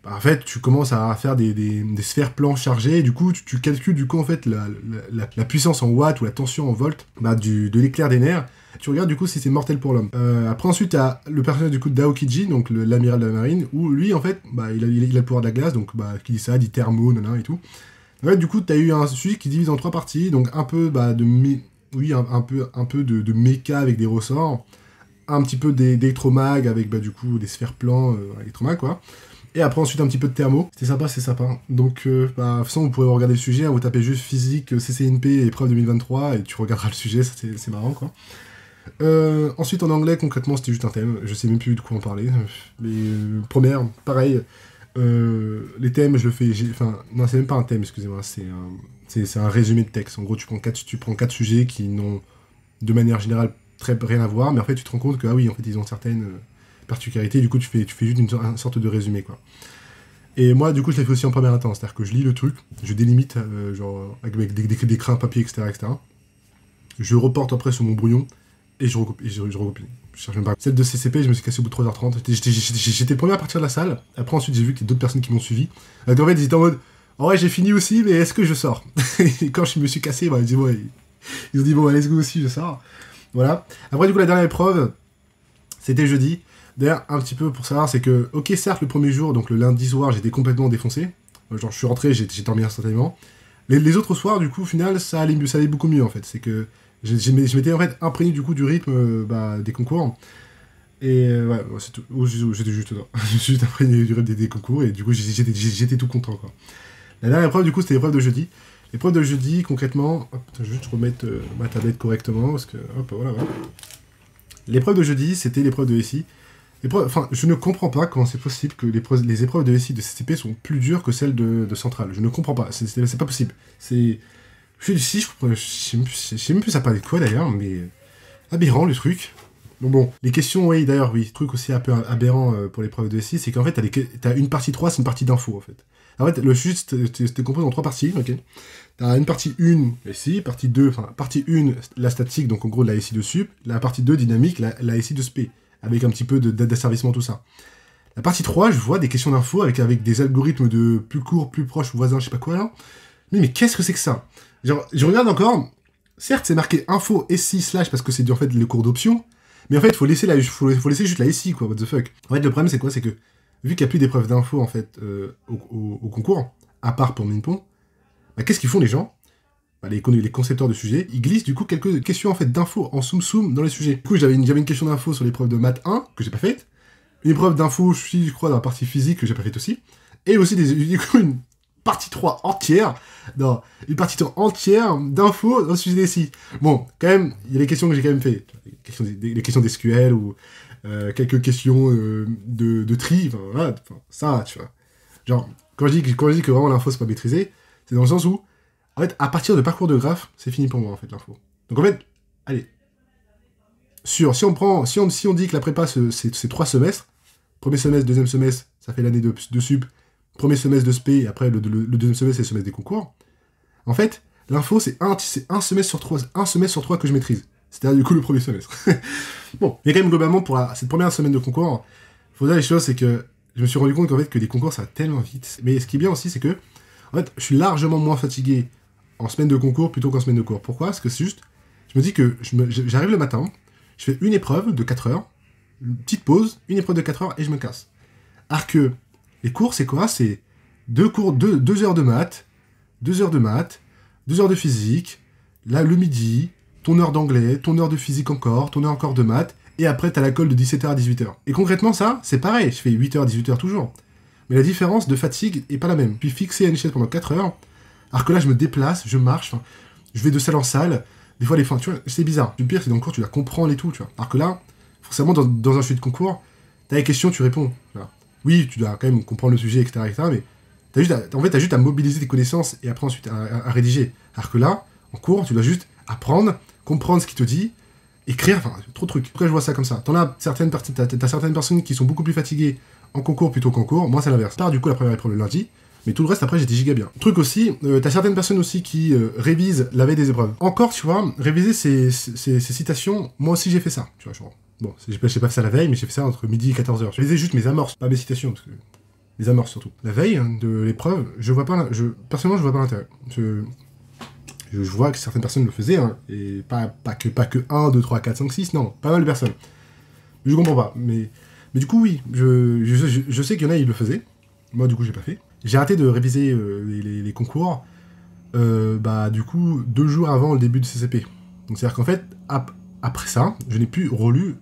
En fait, tu commences à faire des sphères plans chargées, et du coup, tu calcules, du coup, en fait, la puissance en watts ou la tension en volts de l'éclair d'Ener. Tu regardes, du coup, si c'est mortel pour l'homme. Après, ensuite, t'as le personnage, du coup, d'Aokiji, donc l'amiral de la marine, où lui, en fait, il a le pouvoir de la glace, donc, qui dit ça, dit thermo, nanana, et tout. En fait, du coup, t'as eu un sujet qui divise en 3 parties, donc un peu un peu de méca avec des ressorts, un petit peu d'électromag avec, du coup, des sphères plans électromag, quoi. Et après, ensuite, un petit peu de thermo. C'est sympa, c'est sympa. Donc, de toute façon, vous pourrez regarder le sujet, hein, vous tapez juste physique, CCNP, épreuve 2023, et tu regarderas le sujet, c'est marrant, quoi. Ensuite, en anglais, concrètement, c'était juste un thème. Je sais même plus de quoi en parler. Mais première, pareil. Les thèmes, je le fais... Enfin, non, c'est même pas un thème, excusez-moi. C'est un résumé de texte. En gros, tu prends 4 sujets qui n'ont, de manière générale, rien à voir, mais en fait, tu te rends compte que, ah oui, en fait, ils ont certaines particularités. Du coup, tu fais juste une sorte de résumé, quoi. Et moi, du coup, je l'ai fait aussi en première intention. C'est-à-dire que je lis le truc, je délimite, genre, avec des crayons papier, etc., etc. Je reporte après sur mon brouillon, et je recopie. Je cherche même pas. Celle de CCP, je me suis cassé au bout de 3h30. J'étais le premier à partir de la salle. Après, ensuite, j'ai vu qu'il y a d'autres personnes qui m'ont suivi. En fait, ils étaient en mode, oh ouais, j'ai fini aussi, mais est-ce que je sors? Et quand je me suis cassé, ils ont dit, bon, let's go aussi, je sors. Voilà. Après, du coup, la dernière épreuve, c'était jeudi. D'ailleurs, un petit peu pour savoir, c'est que, ok, certes, le premier jour, donc le lundi soir, j'étais complètement défoncé. Genre, je suis rentré, j'ai dormi instantanément. Les autres soirs, du coup, au final, ça allait beaucoup mieux, en fait. C'est que je m'étais, en fait, imprégné, du coup, du rythme des concours. Et ouais, c'est tout. J'étais juste dedans. Je suis juste imprégné du rythme des concours, et du coup, j'étais tout content, quoi. La dernière épreuve, du coup, c'était l'épreuve de jeudi. L'épreuve de jeudi, concrètement... Hop, je vais juste remettre ma tablette correctement, parce que... Hop, voilà. L'épreuve de jeudi, c'était l'épreuve de SI. Enfin, je ne comprends pas comment c'est possible que les épreuves de SI de CCP sont plus dures que celles de Centrale. Je ne comprends pas, c'est pas possible. Je sais même plus ça parlait de quoi d'ailleurs, mais aberrant le truc. Bon, les questions, oui, d'ailleurs, oui, truc aussi un peu aberrant pour l'épreuve de SI, c'est qu'en fait, t'as une partie 3, c'est une partie d'info, en fait. En fait, le sujet, c'était composé en 3 parties, ok. T'as une partie 1, SI, partie 2, enfin, partie 1, la statique, donc en gros, la SI de sup, la partie 2, dynamique, la SI de SP, avec un petit peu d'asservissement, tout ça. La partie 3, je vois des questions d'info avec des algorithmes de plus court, plus proche, voisin, je sais pas quoi, là. Mais qu'est-ce que c'est que ça? Genre, je regarde encore, certes, c'est marqué info SI / parce que c'est en fait le cours d'option, mais en fait, faut laisser juste la SI, quoi, what the fuck. En fait, le problème, c'est quoi? C'est que, vu qu'il n'y a plus d'épreuves d'info, en fait, au concours, à part pour Minpon, qu'est-ce qu'ils font, les gens? Les concepteurs de sujets, ils glissent, du coup, quelques questions, en fait, d'info en soum dans les sujets. Du coup, j'avais une question d'info sur l'épreuve de maths 1, que j'ai pas faite, une épreuve d'info, je crois, dans la partie physique, que j'ai pas faite aussi, et aussi, du coup, une partie 3 entière, d'infos dans le sujet des SI. Bon, quand même, il y a des questions que j'ai quand même fait. Les questions d'SQL ou quelques questions de tri, enfin, voilà, ça, tu vois. Genre, quand je dis que vraiment l'info c'est pas maîtrisé, c'est dans le sens où, en fait, à partir de parcours de graphe, c'est fini pour moi, en fait, l'info. Donc, en fait, allez, si on dit que la prépa, c'est 3 semestres, premier semestre, deuxième semestre, ça fait l'année de sup, premier semestre de SP, et après le deuxième semestre, c'est le semestre des concours. En fait, l'info, c'est un semestre sur 3 que je maîtrise. C'est-à-dire, du coup, le premier semestre. Bon, mais quand même, globalement, pour cette première semaine de concours, faut dire les choses, c'est que je me suis rendu compte qu'en fait, que les concours, ça va tellement vite. Mais ce qui est bien aussi, c'est que, en fait, je suis largement moins fatigué en semaine de concours plutôt qu'en semaine de cours. Pourquoi? Parce que c'est juste, je me dis que j'arrive le matin, je fais une épreuve de 4 heures, une petite pause, une épreuve de 4 heures, et je me casse. Alors que les cours, c'est quoi? C'est 2 heures de maths, 2 heures de physique, là, le midi, ton heure d'anglais, ton heure de physique encore, ton heure encore de maths, et après, t'as la colle de 17h à 18h. Et concrètement, ça, c'est pareil, je fais 8h à 18h toujours. Mais la différence de fatigue est pas la même. Puis fixé à une chaise pendant 4 heures, alors que là, je me déplace, je marche, je vais de salle en salle, Des fois, les fins, tu vois, c'est bizarre. Le pire, c'est dans le cours, tu dois comprendre et tout, tu vois. Alors que là, forcément, dans un sujet de concours, t'as les questions, tu réponds. Tu vois. Oui, tu dois quand même comprendre le sujet, etc. Mais t'as juste à mobiliser tes connaissances et après ensuite à rédiger. Alors que là, en cours, tu dois juste apprendre, comprendre ce qu'il te dit, écrire, enfin, trop de trucs. Pourquoi je vois ça comme ça? T'as certaines personnes qui sont beaucoup plus fatiguées en concours plutôt qu'en cours. Moi, c'est l'inverse. Je pars du coup la première épreuve le lundi. Mais tout le reste, après, j'étais giga bien. Truc aussi, t'as certaines personnes aussi qui révisent la veille des épreuves. Encore, tu vois, réviser ces citations, moi aussi j'ai fait ça. Tu vois, genre, bon, j'ai pas fait ça la veille, mais j'ai fait ça entre midi et 14h. Je révisais juste mes amorces, pas mes citations, parce que... Les amorces surtout. La veille hein, de l'épreuve, personnellement, je vois pas l'intérêt. Je vois que certaines personnes le faisaient, hein, et pas que 1, 2, 3, 4, 5, 6, non, pas mal de personnes. Je comprends pas, mais du coup, oui, je sais qu'il y en a, ils le faisaient. Moi, du coup, j'ai pas fait. J'ai arrêté de réviser les concours, du coup, 2 jours avant le début de CCP. Donc, c'est-à-dire qu'en fait, après ça, je n'ai plus revu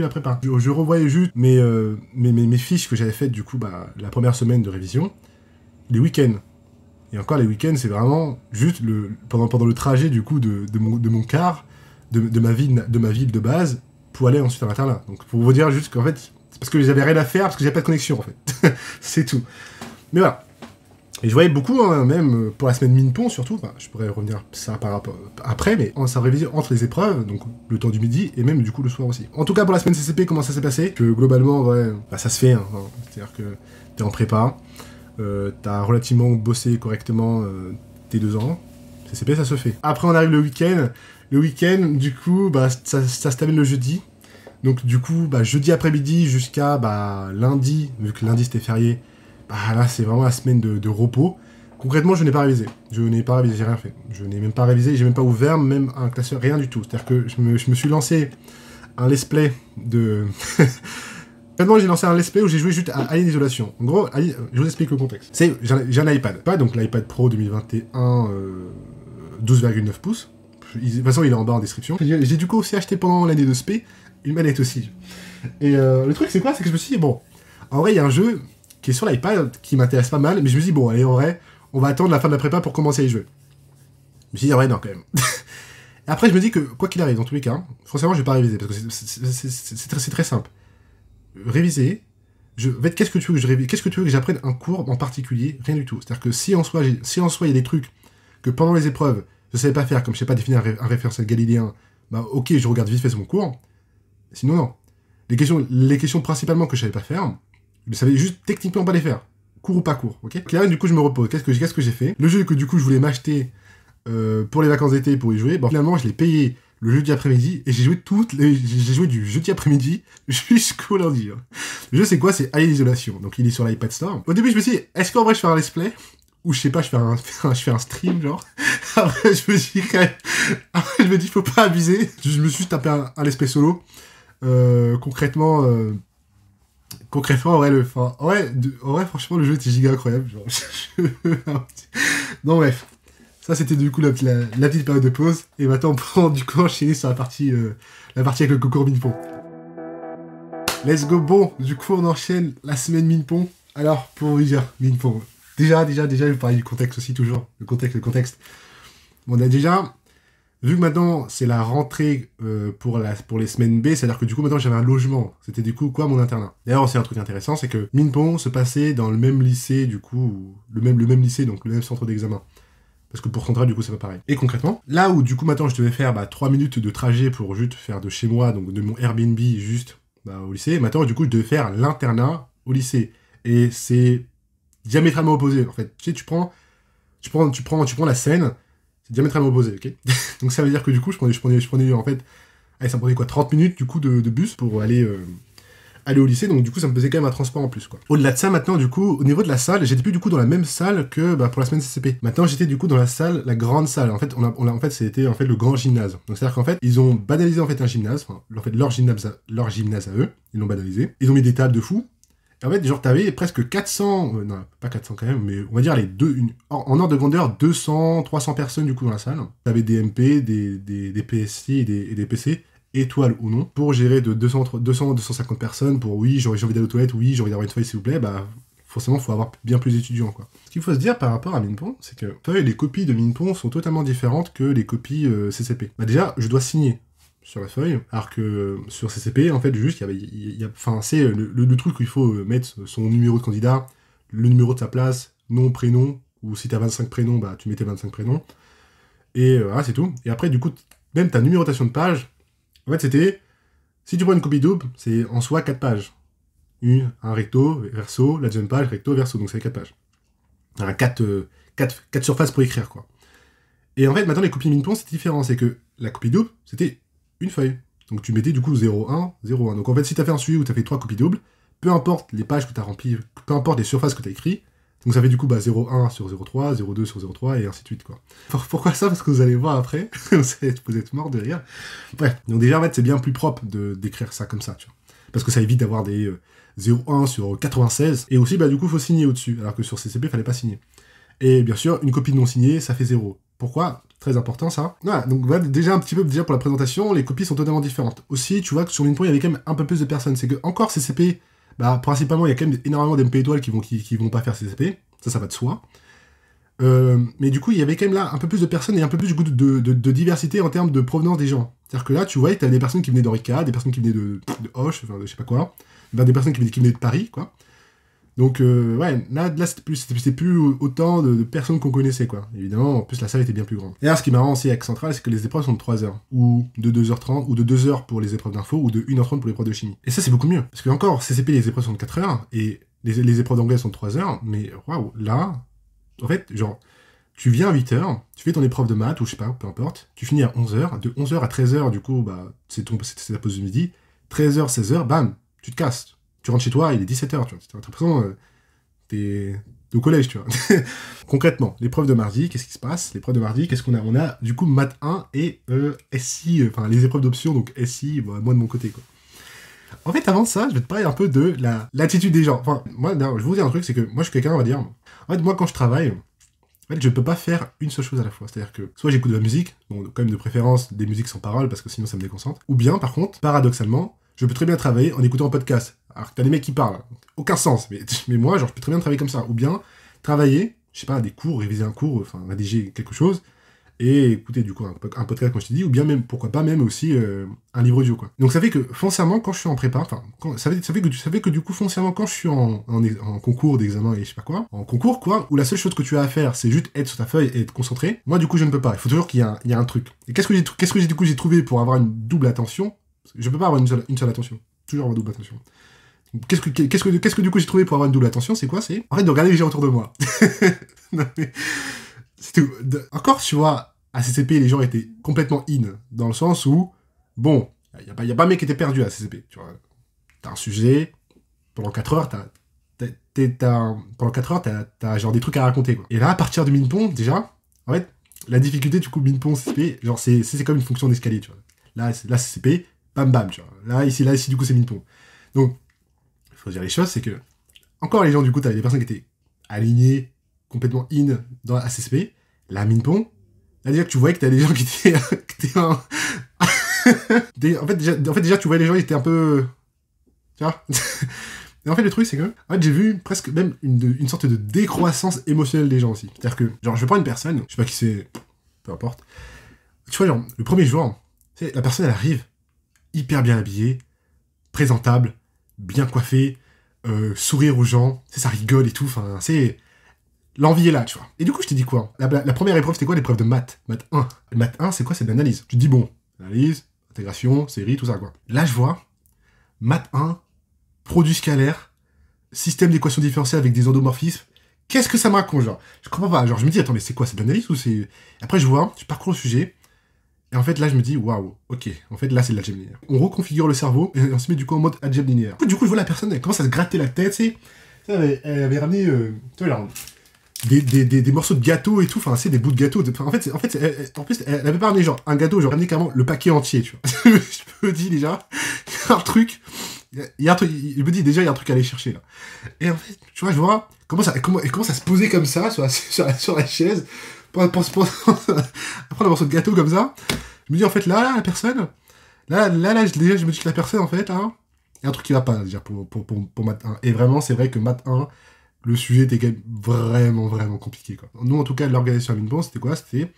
la prépa. Je revoyais juste mes fiches que j'avais faites, du coup, la première semaine de révision, les week-ends. Et encore, les week-ends, c'est vraiment juste pendant le trajet, du coup, de mon car, de ma ville de base, pour aller ensuite à l'internat. Donc, pour vous dire juste qu'en fait, c'est parce que j'avais rien à faire, parce que j'avais pas de connexion, en fait. C'est tout. Mais voilà. Et je voyais beaucoup, hein, même pour la semaine Minpon surtout, je pourrais revenir ça par rapport après, mais on s'est révisé entre les épreuves, donc le temps du midi, et même du coup le soir aussi. En tout cas pour la semaine CCP, comment ça s'est passé? Que globalement, ouais, ça se fait, hein, c'est-à-dire que t'es en prépa, t'as relativement bossé correctement tes 2 ans, CCP ça se fait. Après on arrive le week-end, du coup, ça se termine le jeudi, donc du coup, jeudi après-midi jusqu'à lundi, vu que lundi c'était férié, là, c'est vraiment la semaine de repos. Concrètement, je n'ai pas révisé. J'ai rien fait. Je n'ai même pas révisé, j'ai même pas ouvert même un classeur, rien du tout. C'est-à-dire que je me suis lancé un let's play de... Concrètement, j'ai lancé un let's play où j'ai joué juste à Alien Isolation. En gros, je vous explique le contexte. J'ai un iPad. Donc l'iPad Pro 2021, 12,9 pouces. De toute façon, il est en bas en description. J'ai du coup aussi acheté pendant l'année de SP une manette aussi. Et le truc, c'est quoi? C'est que je me suis dit, bon, en vrai, il y a un jeu qui est sur l'iPad, qui m'intéresse pas mal, mais je me dis, bon, allez, en vrai, on va attendre la fin de la prépa pour commencer à y jouer. Je me suis dit, ouais, non, quand même. Et après, je me dis que, quoi qu'il arrive, dans tous les cas, forcément, je vais pas réviser, parce que c'est très simple. Réviser, en fait, qu'est-ce que tu veux que je révise? Qu'est-ce que tu veux que j'apprenne un cours en particulier? Rien du tout. C'est-à-dire que si en soi, il y a des trucs que pendant les épreuves, je savais pas faire, comme je sais pas définir un référentiel galiléen, ok, je regarde vite fait sur mon cours. Sinon, non. Les questions principalement que je savais pas faire, je savais juste techniquement pas les faire. Cours ou pas cours, ok? Là, du coup, je me repose. Qu'est-ce que j'ai fait? Le jeu que du coup, je voulais m'acheter pour les vacances d'été pour y jouer, finalement, je l'ai payé le jeudi après-midi et j'ai joué du jeudi après-midi jusqu'au lundi. Hein. Le jeu, c'est quoi? C'est Alien Isolation. Donc, il est sur l'iPad Store. Au début, je me suis dit, est-ce qu'en vrai, je fais un let's play? Ou je sais pas, je fais un stream, genre. Après, je me dis, faut pas abuser. Je me suis tapé un let's play solo. Concrètement, en vrai, franchement, le jeu était giga incroyable. Genre, non, bref. Ça, c'était du coup la petite période de pause. Et maintenant, on peut du coup enchaîner sur la partie avec le concours Minpon. Let's go. Bon, du coup, on enchaîne la semaine Minpon. Alors, pour vous dire, Minpon. Déjà, je vais vous parler du contexte aussi, toujours. Le contexte. Bon, on a déjà... Vu que maintenant, c'est la rentrée pour les semaines B, c'est-à-dire que du coup, maintenant, j'avais un logement. C'était du coup, quoi, mon internat. D'ailleurs, c'est un truc intéressant, c'est que Minpon se passait dans le même lycée, du coup, le même lycée, donc le même centre d'examen. Parce que pour Central, du coup, c'est pas pareil. Et concrètement, là où, du coup, maintenant, je devais faire 3 minutes de trajet pour juste faire de chez moi, donc de mon Airbnb, juste au lycée, maintenant, du coup, je devais faire l'internat au lycée. Et c'est diamétralement opposé, en fait. Tu sais, tu prends la Seine, c'est diamétralement opposé, ok? Donc ça veut dire que du coup, je prenais en fait, ça me prenait quoi, 30 minutes du coup de bus pour aller au lycée, donc du coup ça me faisait quand même un transport en plus, quoi. Au-delà de ça, maintenant, du coup, au niveau de la salle, j'étais plus du coup dans la même salle que pour la semaine CCP. Maintenant, j'étais du coup dans la grande salle. En fait, c'était en fait le grand gymnase. Donc c'est-à-dire qu'en fait, ils ont banalisé en fait un gymnase, leur gymnase à eux, ils l'ont banalisé. Ils ont mis des tables de fou. Et en fait, genre, t'avais presque 400, non, pas 400 quand même, mais on va dire en ordre de grandeur, 200, 300 personnes du coup dans la salle. T'avais des MP, des PSI et des PC, étoiles ou non, pour gérer de 250 personnes, pour oui, j'ai envie d'aller aux toilettes, oui, j'ai envie d'avoir une feuille s'il vous plaît, forcément, il faut avoir bien plus d'étudiants, quoi. Ce qu'il faut se dire par rapport à Minpon, c'est que les copies de Minpon sont totalement différentes que les copies CCP. Bah déjà, je dois signer sur la feuille, alors que sur CCP, en fait, juste, enfin, c'est le truc où il faut mettre son numéro de candidat, le numéro de sa place, nom, prénom, ou si t'as 25 prénoms, bah tu mettais 25 prénoms, et voilà, c'est tout. Et après, du coup, même ta numérotation de page, en fait, c'était, si tu prends une copie double, c'est en soi 4 pages. Un recto, verso, la deuxième page, recto, verso, donc c'est 4 pages. 4 surfaces pour écrire, quoi. Et en fait, maintenant, les copies Minpon, c'est différent, c'est que la copie double, c'était une feuille. Donc tu mettais du coup 0,1, 0,1. Donc en fait, si tu as fait un suivi où tu as fait 3 copies doubles, peu importe les pages que tu as remplies, peu importe les surfaces que tu as écrites, donc ça fait du coup 0,1 sur 0,3, 0,2 sur 0,3, et ainsi de suite, quoi. Pourquoi ça? Parce que vous allez voir après, vous êtes mort de rire. Bref, donc déjà, en fait, c'est bien plus propre d'écrire ça comme ça, tu vois. Parce que ça évite d'avoir des 0,1 sur 96, et aussi, bah du coup, il faut signer au-dessus, alors que sur CCP, il fallait pas signer. Et bien sûr, une copie non signée, ça fait 0. Pourquoi? Très important, ça. Voilà, donc voilà, déjà un petit peu déjà pour la présentation, les copies sont totalement différentes. Aussi, tu vois que sur Minpon, il y avait quand même un peu plus de personnes. C'est que, encore CCP, bah, principalement, il y a quand même énormément d'MP étoiles qui vont pas faire CCP. Ça va de soi. Mais du coup, il y avait quand même là un peu plus de personnes et un peu plus du coup, de diversité en termes de provenance des gens. C'est-à-dire que là, tu vois, tu as des personnes qui venaient d'Orica, des personnes qui venaient de Hoche, enfin, de je sais pas quoi, ben, des personnes qui venaient de Paris, quoi. Donc, ouais, là c'était plus autant de personnes qu'on connaissait, quoi. Évidemment, en plus, la salle était bien plus grande. Et alors, ce qui est marrant aussi avec Centrale, c'est que les épreuves sont de 3 heures, ou de 2h30, ou de 2 heures pour les épreuves d'info, ou de 1h30 pour les épreuves de chimie. Et ça, c'est beaucoup mieux. Parce que, encore, CCP, les épreuves sont de 4 heures, et les épreuves d'anglais sont de 3 heures, mais waouh, là, en fait, genre, tu viens à 8 heures, tu fais ton épreuve de maths, ou je sais pas, peu importe, tu finis à 11 heures, de 11 heures à 13 heures, du coup, bah, c'est la pause de midi, 13 heures, 16 heures, bam, tu te casses. Tu rentres chez toi, il est 17 heures, tu vois. T'as l'impression, t'es au collège, tu vois. Concrètement, l'épreuve de mardi, qu'est-ce qui se passe? L'épreuve de mardi, qu'est-ce qu'on a? On a, du coup, maths 1 et SI, enfin, les épreuves d'option, donc SI, bah, moi de mon côté, quoi. En fait, avant ça, je vais te parler un peu de l'attitude des gens. Enfin, moi, je vais vous dire un truc, c'est que moi, je suis quelqu'un, on va dire... En fait, moi, quand je travaille, en fait, je peux pas faire une seule chose à la fois. C'est-à-dire que soit j'écoute de la musique, bon, quand même de préférence des musiques sans paroles, parce que sinon ça me déconcentre. Ou bien, par contre, paradoxalement, je peux très bien travailler en écoutant un podcast. Alors que t'as des mecs qui parlent, aucun sens. Mais moi, genre, je peux très bien travailler comme ça. Ou bien, travailler, je sais pas, des cours, réviser un cours, enfin, rédiger quelque chose, et écouter du coup un podcast, comme je t'ai dit, ou bien même, pourquoi pas, même aussi un livre audio, quoi. Donc ça fait que, foncièrement, quand je suis en prépa, enfin, ça fait que du coup, foncièrement, quand je suis en concours d'examen et je sais pas quoi, en concours, quoi, où la seule chose que tu as à faire, c'est juste être sur ta feuille et être concentré, moi, du coup, je ne peux pas. Il faut toujours qu'il y ait un truc. Et qu'est-ce que du coup, j'ai trouvé pour avoir une double attention? Je peux pas avoir une seule attention. Toujours avoir double attention. Qu'est-ce que du coup j'ai trouvé pour avoir une double attention? C'est quoi? C'est en fait de regarder les gens autour de moi. Non, mais c'est tout. Encore, tu vois, à CCP, les gens étaient complètement in, dans le sens où, bon, y a pas un mec qui était perdu à CCP, tu vois. T'as un sujet, pendant 4 heures, t'as genre des trucs à raconter, quoi. Et là, à partir de Minpon, déjà, en fait, la difficulté, du coup, Minpon, CCP, genre, c'est comme une fonction d'escalier, tu vois. Là, CCP, bam bam, tu vois. Là, ici, du coup, c'est Minpon. Donc, il faut dire les choses, c'est que, encore les gens, du coup, t'avais des personnes qui étaient alignées, complètement in, dans la CCP. Là, Minpon, là, déjà que tu voyais que t'avais des gens qui étaient en fait, déjà, tu voyais les gens, ils étaient un peu... Tu vois. Et en fait, le truc, c'est que, en fait, j'ai vu presque même une sorte de décroissance émotionnelle des gens aussi. C'est-à-dire que, genre, je vais prendre une personne, je sais pas qui c'est, peu importe. Tu vois, genre, le premier jour, la personne, elle arrive, hyper bien habillée, présentable, bien coiffée, sourire aux gens, ça rigole et tout, enfin, c'est... L'envie est là, tu vois. Et du coup, je t'ai dit quoi? La première épreuve, c'était quoi? L'épreuve de maths. Maths 1. Maths 1, c'est quoi? C'est de l'analyse. Tu te dis, bon, analyse, intégration, série, tout ça, quoi. Là, je vois, maths 1, produit scalaire, système d'équations différentielles avec des endomorphismes. Qu'est-ce que ça me raconte, genre? Je comprends pas. Genre, je me dis, attends, mais c'est quoi? C'est de l'analyse ou c'est... Après, je vois, je parcours le sujet, et en fait, là, je me dis, waouh, ok, en fait, là, c'est de l'algèbre linéaire. On reconfigure le cerveau, et on se met du coup en mode algèbre linéaire. Du coup, je vois la personne, elle commence à se gratter la tête, tu sais. Elle avait ramené, tu vois, là, des morceaux de gâteau et tout, enfin, c'est des bouts de gâteau. En plus, elle avait pas ramené genre un gâteau, genre ramené carrément le paquet entier, tu vois. Je me dis déjà, il y a un truc, il me dit déjà, il y a un truc à aller chercher, là. Et en fait, tu vois, je vois, elle commence à se poser comme ça, sur la chaise, pour prendre un morceau de gâteau comme ça. Je me dis, en fait, là, la personne, déjà, je me dis que la personne, en fait, là, il y a un truc qui va pas, déjà, pour maths 1. Et vraiment, c'est vrai que maths 1, le sujet était quand même vraiment compliqué, quoi. Nous, en tout cas, l'organisation à Minpon, c'était quoi? C'était...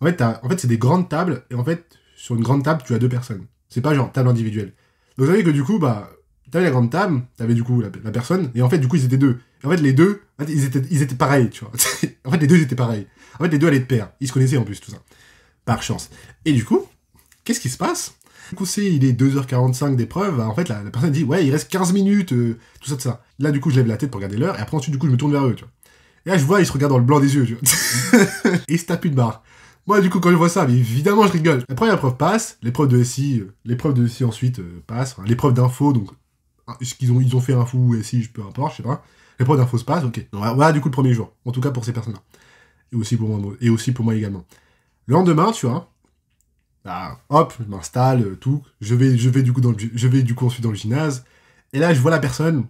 En fait, c'est des grandes tables, et en fait, sur une grande table, tu as deux personnes. C'est pas genre table individuelle. Donc, vous savez que du coup, bah, t'avais la grande table, t'avais du coup la personne, et en fait, du coup, ils étaient deux. Et en fait, les deux, en fait, ils étaient pareils, tu vois. En fait, les deux, ils étaient pareils. En fait, les deux allaient de pair. Ils se connaissaient en plus, tout ça. Par chance. Et du coup, qu'est-ce qui se passe? Du coup, il est 2h45 d'épreuve, en fait, la personne dit, ouais, il reste 15 minutes, tout ça, de ça. Là, du coup, je lève la tête pour regarder l'heure, et après, ensuite, du coup, je me tourne vers eux, tu vois. Et là, je vois, ils se regardent dans le blanc des yeux, tu vois. Et ils se tapent une barre. Moi, du coup, quand je vois ça, mais évidemment, je rigole. La première épreuve passe, l'épreuve de SI ensuite passe, enfin, l'épreuve d'info, donc, ce qu'ils ont, ils ont fait info ou SI, peu importe, je sais pas. L'épreuve d'info se passe, ok. Donc, voilà, du coup, le premier jour. En tout cas, pour ces personnes-là. Et aussi pour moi également. Le lendemain, tu vois, bah, hop, je m'installe, tout. Je vais du coup ensuite dans le gymnase. Et là, je vois la personne.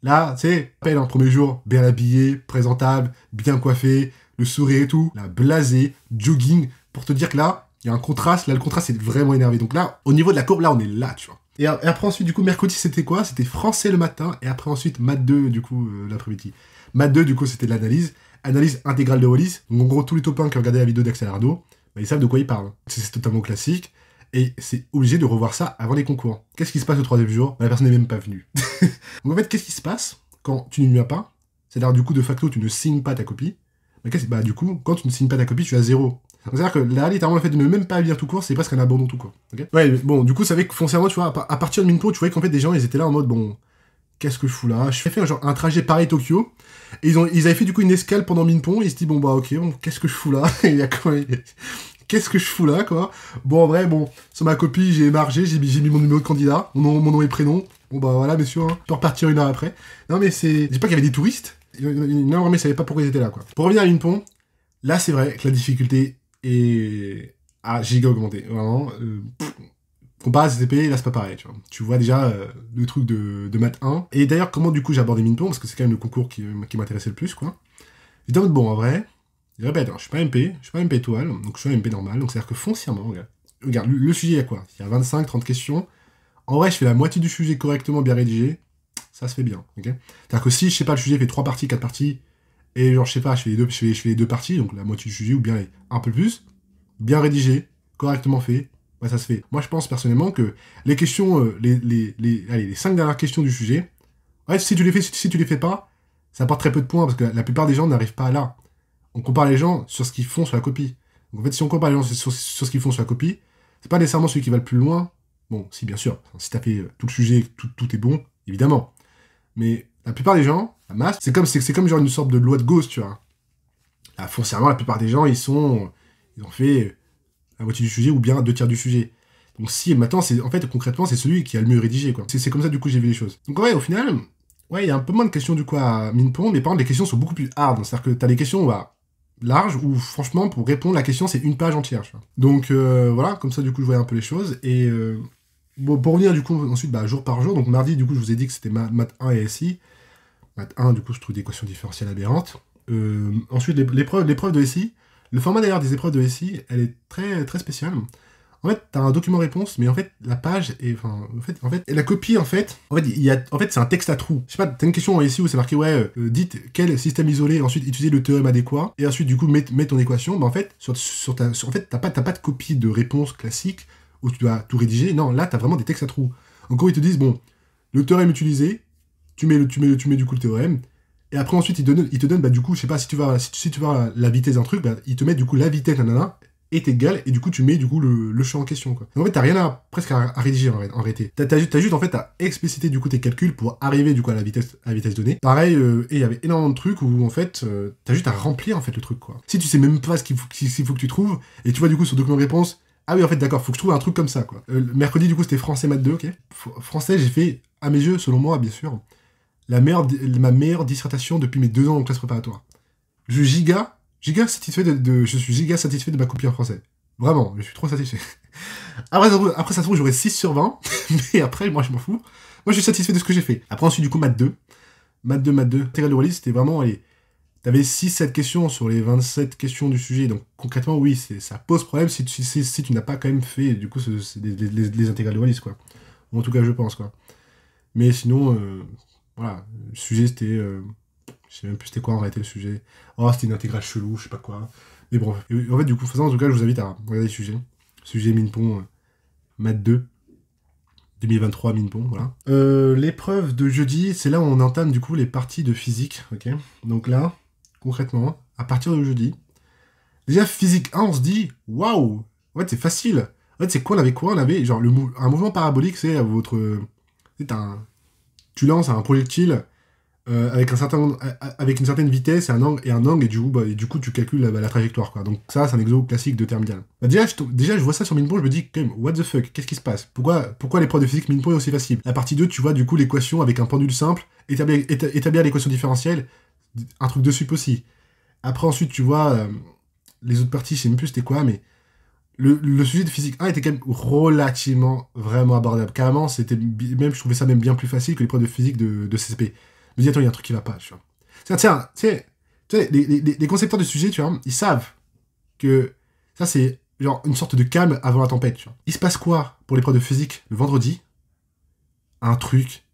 Là, tu sais, appelle un premier jour, bien habillé, présentable, bien coiffé, le sourire et tout, la blasé, jogging, pour te dire que là, il y a un contraste, là, le contraste est vraiment énervé. Donc là, au niveau de la courbe, là, on est là, tu vois. Et après, ensuite, du coup, mercredi, c'était quoi? C'était français le matin, et après, ensuite, maths 2, du coup, l'après-midi. Maths 2, du coup, c'était de l'analyse. Analyse intégrale de Wallis. Donc, en gros, tous les copains qui ont regardé la vidéo d'Axel Ardo, bah, ils savent de quoi ils parlent. C'est totalement classique. Et c'est obligé de revoir ça avant les concours. Qu'est-ce qui se passe le troisième jour? Bah, la personne n'est même pas venue. Donc en fait, qu'est-ce qui se passe quand tu ne viens pas? C'est-à-dire, du coup, de facto, tu ne signes pas ta copie. Bah, du coup, quand tu ne signes pas ta copie, tu as 0. C'est-à-dire que là, littéralement, le fait de ne même pas venir tout court, c'est presque un abandon tout court. Okay, ouais, bon, du coup, ça fait que foncièrement, tu vois, à partir de Minpo, tu voyais qu'en fait, des gens, ils étaient là en mode, bon, qu'est-ce que je fous là? Je fais un trajet Paris-Tokyo, et ils avaient fait du coup une escale pendant Minpon, et ils se disent, bon, bah, ok, bon, qu'est-ce que je fous là? Il y a quoi? Qu'est-ce que je fous là, quoi? Bon, en vrai, bon, sur ma copie, j'ai émargé, j'ai mis mon numéro de candidat, mon nom et prénom. Bon, bah voilà, messieurs, hein, je peux repartir une heure après. Non, mais c'est... Je dis pas qu'il y avait des touristes. Non, mais ils savaient pas pourquoi ils étaient là, quoi. Pour revenir à Minpon, là, c'est vrai que la difficulté est giga augmentée. Vraiment. Comparé à CTP, là, c'est pas pareil, tu vois. Tu vois déjà le truc de maths 1. Et d'ailleurs, comment, du coup, j'ai abordé Minpon, parce que c'est quand même le concours qui m'intéressait le plus, quoi. J'étais en mode, bon, en vrai... Je répète, je suis pas MP étoile, donc je suis un MP normal, donc c'est-à-dire que foncièrement, regarde le sujet, il y a quoi? Il y a 25-30 questions. En vrai, je fais la moitié du sujet correctement, bien rédigé, ça se fait bien, ok? C'est-à-dire que si, je sais pas, le sujet fait 3 parties, 4 parties, et genre, je sais pas, je fais les deux parties, donc la moitié du sujet, ou bien un peu plus, bien rédigé, correctement fait, bah ça se fait. Moi, je pense personnellement que les questions, les 5 dernières questions du sujet, ouais, si tu les fais pas, ça apporte très peu de points, parce que la plupart des gens n'arrivent pas là. On compare les gens sur ce qu'ils font sur la copie. Donc en fait, si on compare les gens sur ce qu'ils font sur la copie, c'est pas nécessairement celui qui va le plus loin. Bon, si bien sûr, si t'as fait tout le sujet, tout est bon, évidemment. Mais la plupart des gens, la masse, c'est comme genre une sorte de loi de Gauss, tu vois. Là, foncièrement, la plupart des gens, ils ont fait la moitié du sujet ou bien 2 tiers du sujet. Donc si maintenant, en fait, concrètement, c'est celui qui a le mieux rédigé, quoi. C'est comme ça, du coup, j'ai vu les choses. Donc ouais, au final, ouais, il y a un peu moins de questions, du coup, à Minpon, mais par contre, les questions sont beaucoup plus hard. C'est-à-dire que t'as des questions, large, où franchement, pour répondre, la question, c'est une page entière. Tu vois. Donc voilà, comme ça, du coup, je voyais un peu les choses. Et bon, pour revenir, du coup, ensuite, jour par jour, donc mardi, du coup, je vous ai dit que c'était maths 1 et SI. Maths 1, du coup, je trouve des équations différentielles aberrantes. Ensuite, l'épreuve de SI. Le format, d'ailleurs, des épreuves de SI, elle est très, très spéciale. En fait, t'as un document réponse, mais en fait, la page est... En fait, la copie, en fait, c'est un texte à trous. Je sais pas, t'as une question ici où c'est marqué, ouais, dites quel système isolé, ensuite utilisez le théorème adéquat, et ensuite, du coup, mets ton équation. En fait, en fait, t'as pas de copie de réponse classique où tu dois tout rédiger. Non, là, t'as vraiment des textes à trous. En gros, ils te disent, bon, le théorème utilisé, tu mets du coup le théorème, et après, ensuite, ils te donnent, du coup, je sais pas, si tu vas la vitesse d'un truc, ils te mettent, du coup, la vitesse, nanana, est égal, et du coup tu mets du coup le champ en question, quoi. Donc, en fait, t'as rien presque à rédiger en réalité. T'as juste en fait à expliciter du coup tes calculs pour arriver du coup à la vitesse donnée. Pareil, et il y avait énormément de trucs où en fait t'as juste à remplir en fait le truc, quoi. Si tu sais même pas ce qu'il faut que tu trouves, et tu vois du coup sur document de réponse, ah oui en fait d'accord, faut que je trouve un truc comme ça, quoi. Mercredi du coup c'était français maths 2, ok. Français, j'ai fait, à mes yeux, selon moi bien sûr, ma meilleure dissertation depuis mes 2 ans en classe préparatoire. Je suis giga satisfait je suis giga satisfait de ma copie en français. Vraiment, je suis trop satisfait. Après ça se trouve, j'aurais 6 sur 20, mais après, moi, je m'en fous. Moi, je suis satisfait de ce que j'ai fait. Après, ensuite, du coup, maths 2. Maths 2. Intégral de Wallis, c'était vraiment, t'avais 6-7 questions sur les 27 questions du sujet, donc concrètement, oui, ça pose problème si tu n'as pas quand même fait, du coup, les intégrales de Wallis, quoi. Ou en tout cas, je pense, quoi. Mais sinon, voilà, le sujet, c'était Je sais même plus c'était quoi en réalité le sujet. Oh, c'était une intégrale chelou, je sais pas quoi. Mais bon, et en fait, du coup, en tout cas, je vous invite à regarder le sujet. Sujet Minpon, Math 2, 2023 Minpon, voilà. L'épreuve de jeudi, c'est là où on entame du coup les parties de physique, ok. Donc là, concrètement, à partir de jeudi, déjà physique 1, on se dit, waouh, en fait, c'est facile. En fait, c'est quoi? On avait genre un mouvement parabolique, c'est votre. Tu lances un projectile avec avec une certaine vitesse et un angle, et du coup tu calcules la trajectoire, quoi. Donc ça, c'est un exo classique de terminale. Bah, déjà, je vois ça sur Minpon, je me dis, quand même, what the fuck, qu'est-ce qui se passe? Pourquoi l'épreuve de physique Minpon est aussi facile? La partie 2, tu vois du coup l'équation avec un pendule simple, établir l'équation différentielle, un truc de sup aussi. Après, ensuite, tu vois, les autres parties, je sais même plus c'était quoi, mais le sujet de physique 1 était quand même relativement vraiment abordable. Carrément, je trouvais ça même bien plus facile que l'épreuve de physique de CCP. Je me dis, attends, il y a un truc qui va pas, tu vois. Tiens, tu sais, les concepteurs de sujet, tu vois, ils savent que ça, c'est genre une sorte de calme avant la tempête, tu vois. Il se passe quoi pour l'épreuve de physique le vendredi? Un truc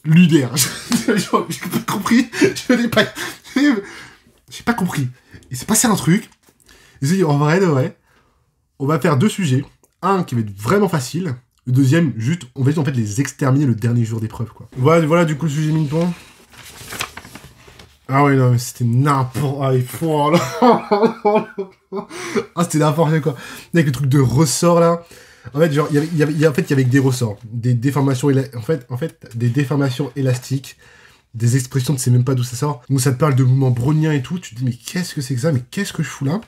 lunaire. J'ai pas compris. J'ai pas compris. Il s'est passé un truc. Ils se disent, en vrai, de vrai, on va faire deux sujets. Un qui va être vraiment facile. Le deuxième, juste, on va en fait les exterminer le dernier jour d'épreuve, quoi. Voilà du coup le sujet Minpon. Ah ouais, non, mais c'était n'importe quoi. Ah, c'était n'importe quoi. Avec le truc de ressort, là. En fait, genre, il y avait des ressorts. Des déformations, des déformations élastiques. Des expressions, tu sais même pas d'où ça sort. Donc ça te parle de mouvements browniens et tout. Tu te dis, mais qu'est-ce que c'est que ça? Mais qu'est-ce que je fous là?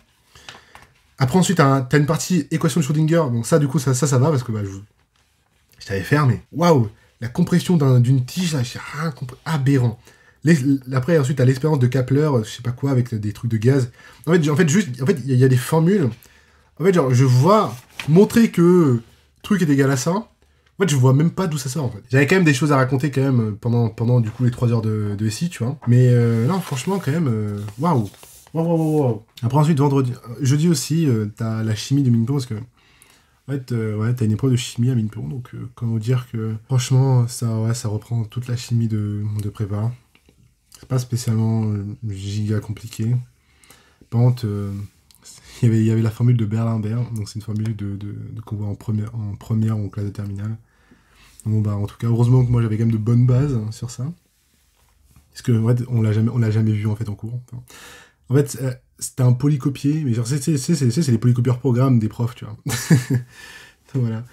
Après, ensuite, t'as une partie équation de Schrödinger. Donc ça, du coup, ça va, parce que bah, je t'avais fait, mais waouh, la compression d'une tige, là, j'ai rien compris, aberrant. Après, ensuite, t'as l'expérience de Kepler, je sais pas quoi, avec des trucs de gaz. En fait, il y a des formules. En fait, genre, je vois montrer que truc est égal à ça. En fait, je vois même pas d'où ça sort, en fait. J'avais quand même des choses à raconter, quand même, pendant du coup, les 3 heures de SI, tu vois. Mais non, franchement, quand même, waouh. Waouh. Après, ensuite, jeudi aussi, t'as la chimie de Minpon, parce que en fait, t'as une épreuve de chimie à Minpon, donc comment dire que franchement, ça reprend toute la chimie de prépa. C'est pas spécialement giga compliqué. Par contre, il y avait la formule de Berlin-Berg, donc c'est une formule qu'on voit en première ou en classe de terminale. Donc, bon, bah, en tout cas, heureusement que moi j'avais quand même de bonnes bases sur ça. Parce que en fait, on l'a jamais vu en fait en cours. Enfin, en fait, c'était un polycopier, mais genre, c'est les polycopieurs programmes des profs, tu vois. Voilà.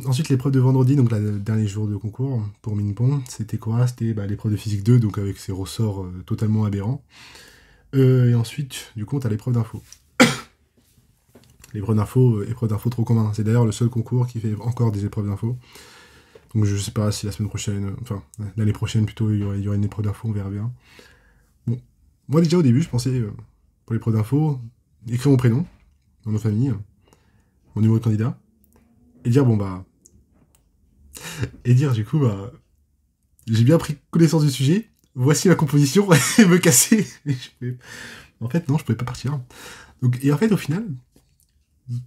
Ensuite, l'épreuve de vendredi, donc le dernier jour de concours pour Minpon, c'était quoi? C'était l'épreuve de physique 2, donc avec ses ressorts totalement aberrants. Et ensuite, du coup, t'as l'épreuve d'info. L'épreuve d'info trop commun. C'est d'ailleurs le seul concours qui fait encore des épreuves d'info. Donc je sais pas si la semaine prochaine, enfin l'année prochaine plutôt, il y aurait une épreuve d'info, on verra bien. Bon, moi déjà au début, je pensais, pour l'épreuve d'info, écrire mon prénom, dans nos familles, mon numéro de candidat, et dire du coup, j'ai bien pris connaissance du sujet, voici ma composition, et me casser. En fait, non, je pouvais pas partir. Donc, et en fait, au final,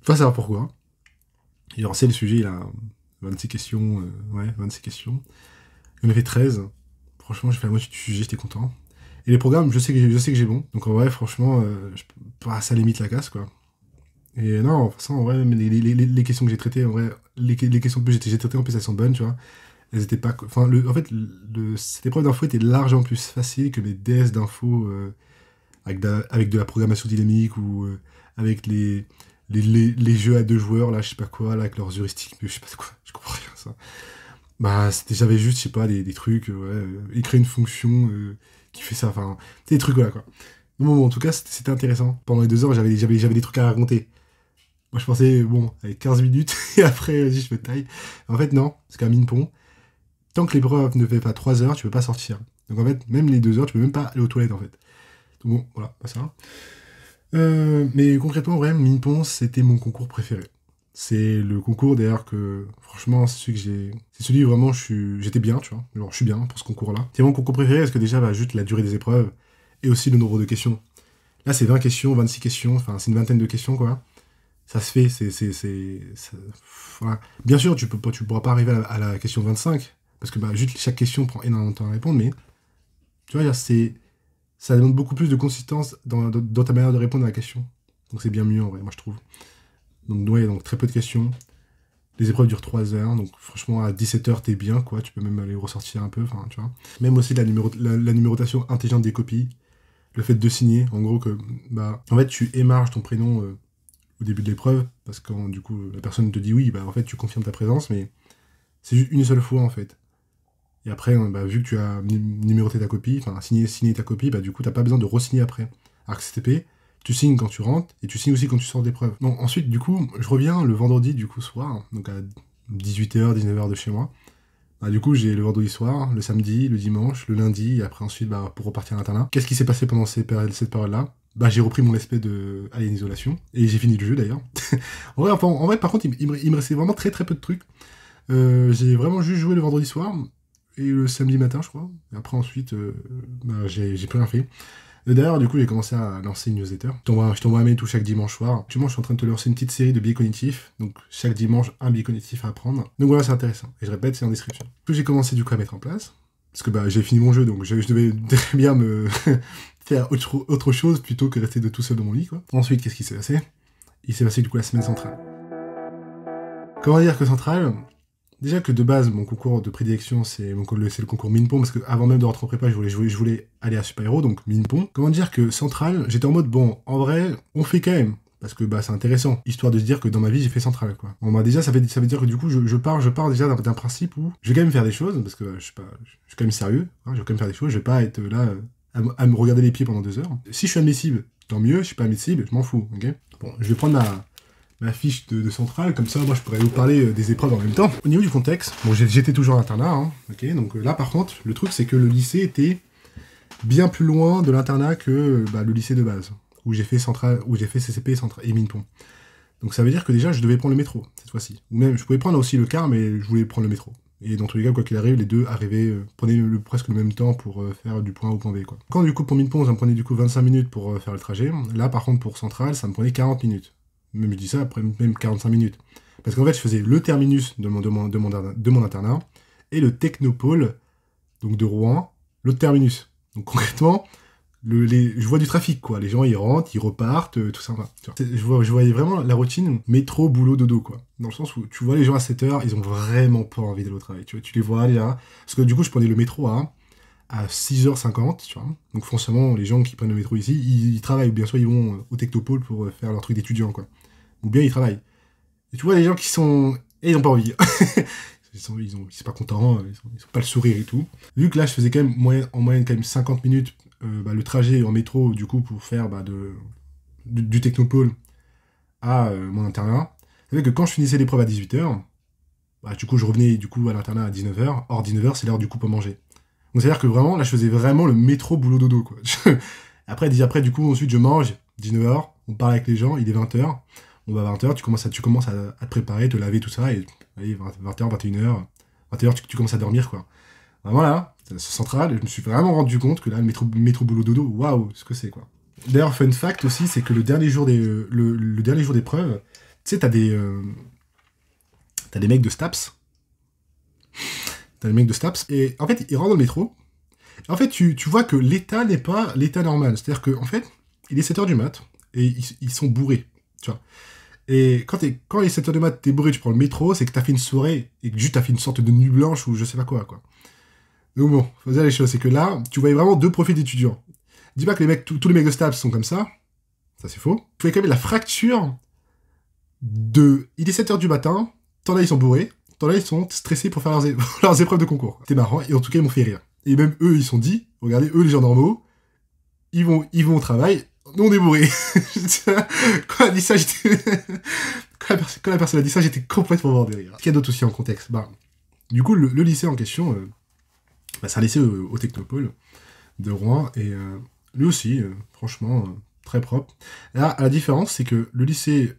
pas savoir pourquoi. Et alors, c'est le sujet, il a 26 questions, 26 questions. Il en a fait 13. Franchement, j'ai fait la moitié du sujet, j'étais content. Et les programmes, je sais que j'ai bon. Donc en vrai, franchement, ça limite la casse, quoi. Et non, de toute façon, en vrai, les questions que j'ai traitées, en vrai, les questions que j'ai traitées, en plus, elles sont bonnes, tu vois. Elles étaient pas... Enfin, cette épreuve d'info était largement plus facile que mes DS d'info avec de la programmation dynamique ou avec les jeux à 2 joueurs, là, je sais pas quoi, là, avec leurs heuristiques, mais je sais pas quoi, je comprends rien, ça. J'avais juste, je sais pas, des trucs, écrire une fonction qui fait ça, enfin, des trucs, voilà, quoi. Bon, en tout cas, c'était intéressant. Pendant les 2 heures, j'avais des trucs à raconter. Moi, je pensais, bon, avec 15 minutes, et après, vas-y, je me taille. En fait, non, parce qu'à Minpon, tant que l'épreuve ne fait pas 3 heures, tu peux pas sortir. Donc, en fait, même les 2 heures, tu peux même pas aller aux toilettes, en fait. Donc, bon, voilà, pas ça. Mais concrètement, vraiment, Minpon, c'était mon concours préféré. C'est le concours, d'ailleurs, que, franchement, c'est celui où vraiment, j'étais bien, tu vois. Genre, je suis bien pour ce concours-là. C'est mon concours préféré, parce que déjà, juste la durée des épreuves, et aussi le nombre de questions. Là, c'est 20 questions, 26 questions, enfin, c'est une vingtaine de questions, quoi. Ça se fait, voilà. Bien sûr, tu pourras pas arriver à la question 25, parce que juste chaque question prend énormément de temps à répondre, mais Tu vois, ça demande beaucoup plus de consistance dans ta manière de répondre à la question. Donc c'est bien mieux en vrai, moi je trouve. Donc ouais, donc très peu de questions. Les épreuves durent 3 heures, donc franchement à 17h t'es bien quoi, tu peux même aller ressortir un peu, enfin tu vois. Même aussi la numérotation intelligente des copies, le fait de signer, en gros que bah en fait tu émarges ton prénom au début de l'épreuve, parce que du coup la personne te dit oui, bah en fait tu confirmes ta présence, mais c'est juste une seule fois en fait. Et après, bah, vu que tu as numéroté ta copie, enfin signé ta copie, bah du coup t'as pas besoin de re-signer après. Alors que CTP, tu signes quand tu rentres, et tu signes aussi quand tu sors d'épreuve. Donc ensuite, du coup, je reviens le vendredi du coup soir, donc à 18h, 19h de chez moi. Bah, du coup, j'ai le vendredi soir, le samedi, le dimanche, le lundi, et après ensuite, bah, pour repartir à l'internat. Qu'est-ce qui s'est passé pendant cette période-là? Bah, j'ai repris mon espèce de Alien Isolation, et j'ai fini le jeu d'ailleurs. en vrai, par contre, il me restait vraiment très très peu de trucs. J'ai vraiment juste joué le vendredi soir, et le samedi matin, je crois. Et après, ensuite, bah, j'ai plus rien fait. D'ailleurs, du coup, j'ai commencé à lancer une newsletter. Je t'envoie un mail tout chaque dimanche soir. Actuellement, je suis en train de te lancer une petite série de biais cognitifs. Donc, chaque dimanche, un biais cognitif à apprendre. Donc voilà, c'est intéressant. Et je répète, c'est en description. Puis j'ai commencé du coup à mettre en place. Parce que bah, j'ai fini mon jeu, donc je devais très bien me faire autre chose plutôt que rester de tout seul dans mon lit, quoi. Ensuite, qu'est-ce qui s'est passé? Il s'est passé du coup la semaine centrale. Comment dire que centrale? Déjà que de base, mon concours de prédilection, c'est le concours Minpon, parce que avant même de rentrer en prépa, je voulais aller à Super Hero, donc Minpon. Comment dire que Central, j'étais en mode, bon, en vrai, on fait quand même, parce que bah c'est intéressant, histoire de se dire que dans ma vie, j'ai fait Central, quoi. Bon, bah déjà, ça veut dire que du coup, je pars déjà d'un principe où je vais quand même faire des choses, parce que je suis quand même sérieux, hein, je vais quand même faire des choses, je vais pas être là à me regarder les pieds pendant 2 heures. Si je suis admissible, tant mieux, je suis pas admissible, je m'en fous, ok? Bon, je vais prendre ma fiche de centrale, comme ça, moi, je pourrais vous parler des épreuves en même temps. Au niveau du contexte, bon, j'étais toujours à l'internat, hein, ok, donc là, par contre, le truc, c'est que le lycée était bien plus loin de l'internat que bah, le lycée de base, où j'ai fait CCP et Minpon. Donc ça veut dire que déjà, je devais prendre le métro, cette fois-ci. Ou même, je pouvais prendre aussi le car, mais je voulais prendre le métro. Et dans tous les cas, quoi qu'il arrive, les deux prenaient presque le même temps pour faire du point A au point B, quoi. Quand du coup, pour Minpon, ça me prenait du coup 25 minutes pour faire le trajet, là, par contre, pour Centrale, ça me prenait 40 minutes. Même je dis ça après même 45 minutes. Parce qu'en fait, je faisais le terminus de mon internat et le technopôle, donc de Rouen, l'autre terminus. Donc concrètement, je vois du trafic, quoi. Les gens, ils rentrent, ils repartent, tout ça. Je voyais vraiment la routine métro, boulot, dodo, quoi. Dans le sens où tu vois les gens à 7h, ils ont vraiment pas envie d'aller au travail. Tu vois, tu les vois là. Parce que du coup, je prenais le métro à 6h50, tu vois. Donc forcément, les gens qui prennent le métro ici, ils travaillent. Bien sûr, ils vont au technopôle pour faire leur truc d'étudiant, quoi. Ou bien ils travaillent. Et tu vois les gens qui sont... Et ils n'ont pas envie. ils sont pas contents, ils sont pas le sourire et tout. Vu que là, je faisais quand même en moyenne quand même 50 minutes le trajet en métro, du coup, pour faire du technopôle à mon internat. C'est vrai que quand je finissais l'épreuve à 18h, bah, du coup, je revenais du coup à l'internat à 19h. Or, 19h, c'est l'heure du coup pour manger. Donc, c'est-à-dire que vraiment, là, je faisais vraiment le métro boulot dodo, quoi. Après, du coup, ensuite, je mange, 19h, on parle avec les gens, il est 20h. On va à 20h, tu commences à te préparer, te laver, tout ça, et allez, 20h, 21h, 21h, tu commences à dormir, quoi. Vraiment là, c'est central, je me suis vraiment rendu compte que là, le métro boulot dodo, waouh, ce que c'est, quoi. D'ailleurs, fun fact aussi, c'est que le dernier jour d'épreuve, tu sais, t'as des mecs de STAPS. T'as des mecs de STAPS, et en fait, ils rentrent dans le métro. Et en fait, tu vois que l'état n'est pas l'état normal. C'est-à-dire que, en fait, il est 7h du mat, et ils sont bourrés, tu vois. Et quand il est 7h du mat, t'es bourré, tu prends le métro, c'est que t'as fait une soirée, et que juste t'as fait une sorte de nuit blanche, ou je sais pas quoi. Donc bon, faut dire les choses, c'est que là, tu voyais vraiment deux profils d'étudiants. Dis pas que tous les mecs de STAPS sont comme ça c'est faux. Tu voyais quand même la fracture il est 7h du matin, tant là ils sont bourrés, tant là ils sont stressés pour faire leurs épreuves de concours. C'était marrant, et en tout cas ils m'ont fait rire. Et même eux, ils sont dit, regardez, eux les gens normaux, ils vont au travail, nous on est bourrés. Quand elle a dit ça, quand la personne a dit ça, j'étais complètement mort de rire. Qu'est-ce qu'il y a d'autre aussi en contexte? Du coup, le lycée en question, c'est un lycée au Technopôle de Rouen, et lui aussi, franchement, très propre. Là, la différence, c'est que le lycée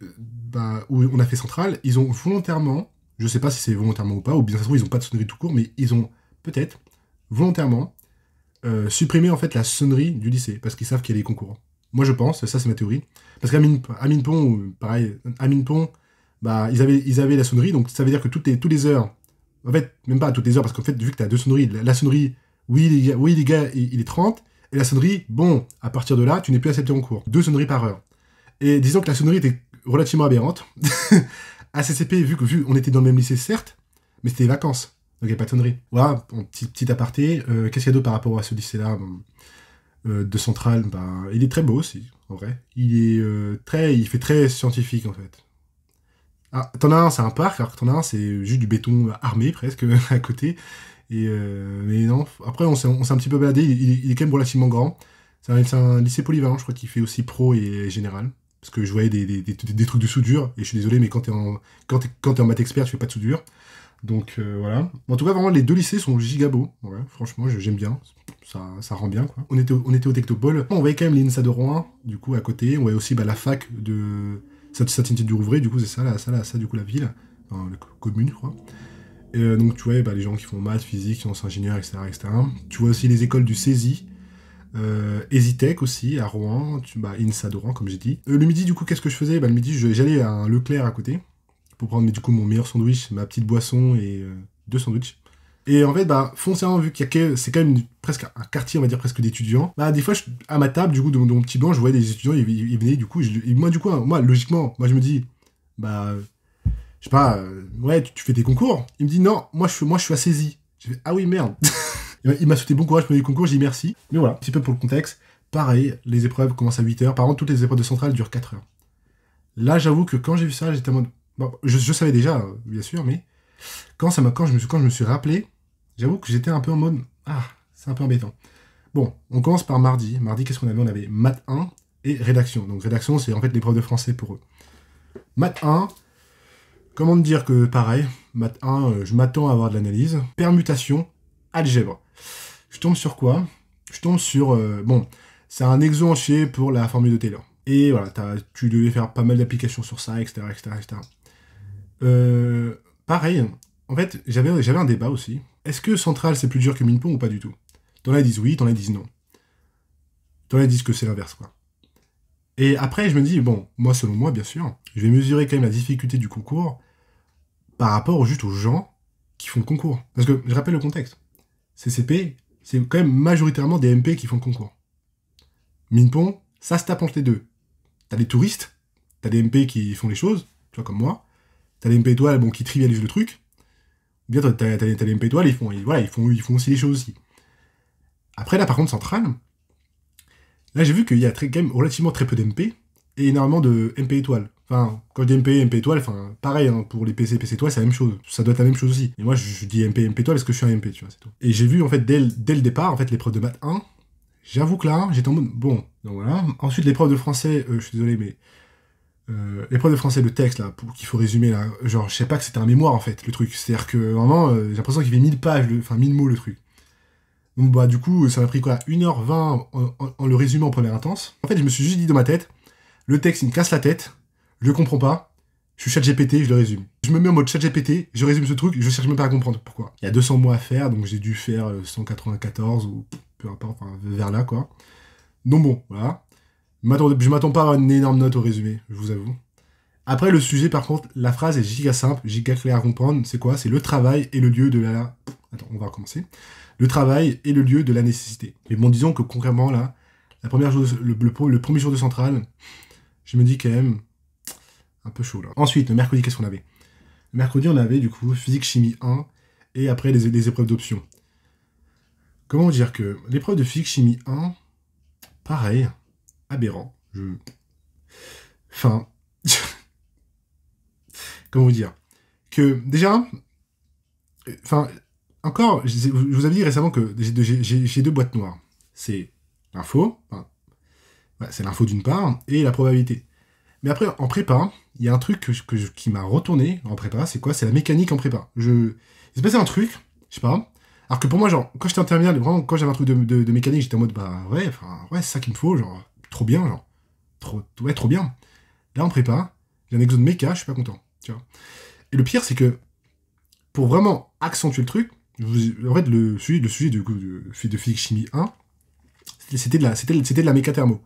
où on a fait Centrale, ils ont volontairement, je sais pas si c'est volontairement ou pas, ou bien ça se trouve, ils ont pas de sonnerie tout court, mais ils ont peut-être volontairement supprimé en fait la sonnerie du lycée, parce qu'ils savent qu'il y a les concours. Moi je pense, ça c'est ma théorie, parce qu'à Minpon, pareil, à Minpon, ils avaient la sonnerie, donc ça veut dire que toutes les heures, en fait, même pas à toutes les heures, parce qu'en fait, vu que tu as deux sonneries, la sonnerie Oui, les gars, il est 30. Et la sonnerie, bon, à partir de là, tu n'es plus accepté en cours. 2 sonneries par heure. Et disons que la sonnerie était relativement aberrante. À CCP, vu on était dans le même lycée, certes, mais c'était les vacances. Donc il n'y avait pas de sonnerie. Voilà, en petit aparté. Qu'est-ce qu'il y a d'autre par rapport à ce lycée-là de Centrale? Bah, il est très beau aussi, en vrai. Il fait très scientifique, en fait. Ah, t'en as un, c'est un parc, alors que t'en as un, c'est juste du béton armé, presque, à côté. Mais non, après, on s'est un petit peu baladé. Il est quand même relativement grand. C'est un lycée polyvalent, je crois, qui fait aussi pro et général. Parce que je voyais des trucs de soudure, et je suis désolé, mais quand t'es en maths expert, tu fais pas de soudure. Donc voilà. En tout cas, vraiment, les 2 lycées sont giga beaux. Ouais, franchement, j'aime bien. Ça rend bien, quoi. On était au Technopole. On voyait quand même l'INSA de Rouen, du coup, à côté. On voyait aussi la fac de Saint-Étienne-du-Rouvray, du coup, c'est ça, du coup, la ville. Enfin, la commune, je crois. Donc tu vois les gens qui font maths, physique, sciences ingénieurs, etc., etc. Tu vois aussi les écoles du CESI, Esitech aussi, à Rouen, INSA de Rouen, comme j'ai dit. Le midi, du coup, qu'est-ce que je faisais? Le midi, j'allais à un Leclerc à côté, pour prendre du coup mon meilleur sandwich, ma petite boisson et 2 sandwichs. Et en fait, foncièrement, vu c'est quand même presque un quartier, on va dire, presque d'étudiants, des fois, à ma table, du coup, de mon petit banc, je voyais des étudiants, ils venaient, du coup, moi, logiquement, moi, je me dis, je sais pas, ouais, tu fais tes concours. Il me dit non, moi je suis à saisie. J'ai fait ah oui, merde. Il m'a souhaité bon courage pour les concours, j'ai dit merci. Mais voilà, un petit peu pour le contexte. Pareil, les épreuves commencent à 8h. Par contre, toutes les épreuves de centrale durent 4 heures. Là, j'avoue que quand j'ai vu ça, j'étais en mode. Bon, je savais déjà, bien sûr, mais quand je me suis rappelé, j'avoue que j'étais un peu en mode ah, c'est un peu embêtant. Bon, on commence par mardi. Mardi, qu'est-ce qu'on avait? On avait maths 1 et rédaction. Donc, rédaction, c'est en fait l'épreuve de français pour eux. Maths 1. Comment te dire que, pareil, maths 1, je m'attends à avoir de l'analyse. Permutation, algèbre. Je tombe sur quoi? Je tombe sur... bon, c'est un exo entier pour la formule de Taylor. Et voilà, tu devais faire pas mal d'applications sur ça, etc., etc., etc. Pareil, en fait, j'avais un débat aussi. Est-ce que Centrale, c'est plus dur que Minpon ou pas du tout? T'en as disent oui, t'en as disent non. T'en as disent que c'est l'inverse, quoi. Et après, je me dis, bon, moi, selon moi, bien sûr, je vais mesurer quand même la difficulté du concours par rapport juste aux gens qui font le concours. Parce que, je rappelle le contexte. CCP, c'est quand même majoritairement des MP qui font le concours. Minpon, ça se tape entre les deux. T'as des touristes, t'as des MP qui font les choses, tu vois, comme moi. T'as des MP étoiles, bon, qui trivialisent le truc. Ou bien t'as des MP étoiles, ils font aussi les choses aussi. Après, là, par contre, Centrale, là, j'ai vu qu'il y a quand même relativement très peu d'MP et énormément de MP étoiles. Enfin, quand je dis MP étoile, enfin, pareil, hein, pour les PC étoiles, c'est la même chose. Ça doit être la même chose aussi. Et moi, je dis MP étoile parce que je suis un MP, tu vois, c'est tout. Et j'ai vu, en fait, dès le départ, en fait, l'épreuve de maths 1, j'avoue que là, j'étais en mode, bon, donc voilà. Ensuite, l'épreuve de français, je suis désolé, mais l'épreuve de français, le texte, là, qu'il faut résumer, là, genre, je sais pas que c'était un mémoire, en fait, le truc. C'est-à-dire que, vraiment, j'ai l'impression qu'il fait 1000 pages, enfin, 1000 mots, le truc. Donc, du coup, ça m'a pris quoi, 1h20 en le résumant en première intense. En fait, je me suis juste dit dans ma tête, le texte, il me casse la tête, je le comprends pas, je suis ChatGPT, je le résume. Je me mets en mode ChatGPT, je résume ce truc, je cherche même pas à comprendre pourquoi. Il y a 200 mots à faire, donc j'ai dû faire 194 ou peu importe, enfin, vers là, quoi. Donc bon, voilà. Je m'attends pas à avoir une énorme note au résumé, je vous avoue. Après, le sujet, par contre, la phrase est giga simple, giga claire à comprendre. C'est quoi? C'est le travail et le lieu de la... Attends, on va recommencer. Le travail et le lieu de la nécessité. Mais bon, disons que concrètement, là, la première chose, le premier jour de centrale, je me dis quand même un peu chaud, là. Ensuite, le mercredi, qu'est-ce qu'on avait? Le mercredi, on avait, du coup, physique, chimie 1, et après, les épreuves d'options. Comment dire que l'épreuve de physique, chimie 1, pareil, aberrant. Enfin... Comment vous dire? Que, déjà... Enfin... Encore, je vous avais dit récemment que j'ai 2 boîtes noires. C'est l'info, c'est l'info d'une part, et la probabilité. Mais après, en prépa, il y a un truc qui m'a retourné en prépa, c'est quoi? C'est la mécanique en prépa. Il s'est passé un truc, je sais pas, alors que pour moi, genre, quand j'étais en terminale, vraiment, quand j'avais un truc de mécanique, j'étais en mode, ouais, c'est ça qu'il me faut, genre, trop bien, genre, trop bien. Là, en prépa, j'ai un exo de méca, je suis pas content, tu vois. Et le pire, c'est que, pour vraiment accentuer le truc, en fait, le sujet de physique chimie 1, c'était de la méca thermo.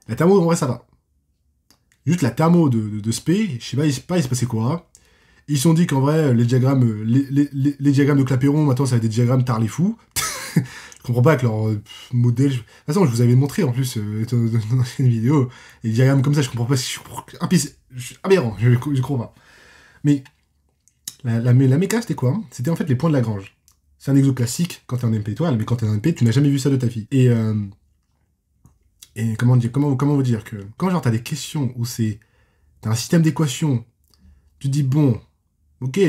La thermo, en vrai, ça va. Juste la thermo de spé, je sais pas, il se passait quoi. Ils se sont dit qu'en vrai, les diagrammes de Clapeyron, maintenant, ça va être des diagrammes tard les fous. comprends pas que leur modèle... De toute façon, je vous avais montré, en plus, dans une vidéo, et des diagrammes comme ça, je comprends pas, aberrant, je crois pas. Mais la méca, c'était quoi? C'était en fait les points de Lagrange. C'est un exo classique quand t'es en MP étoile, mais quand t'es en MP, tu n'as jamais vu ça de ta vie. Et comment vous dire que... Quand genre t'as des questions où t'as un système d'équations, tu te dis, bon, ok,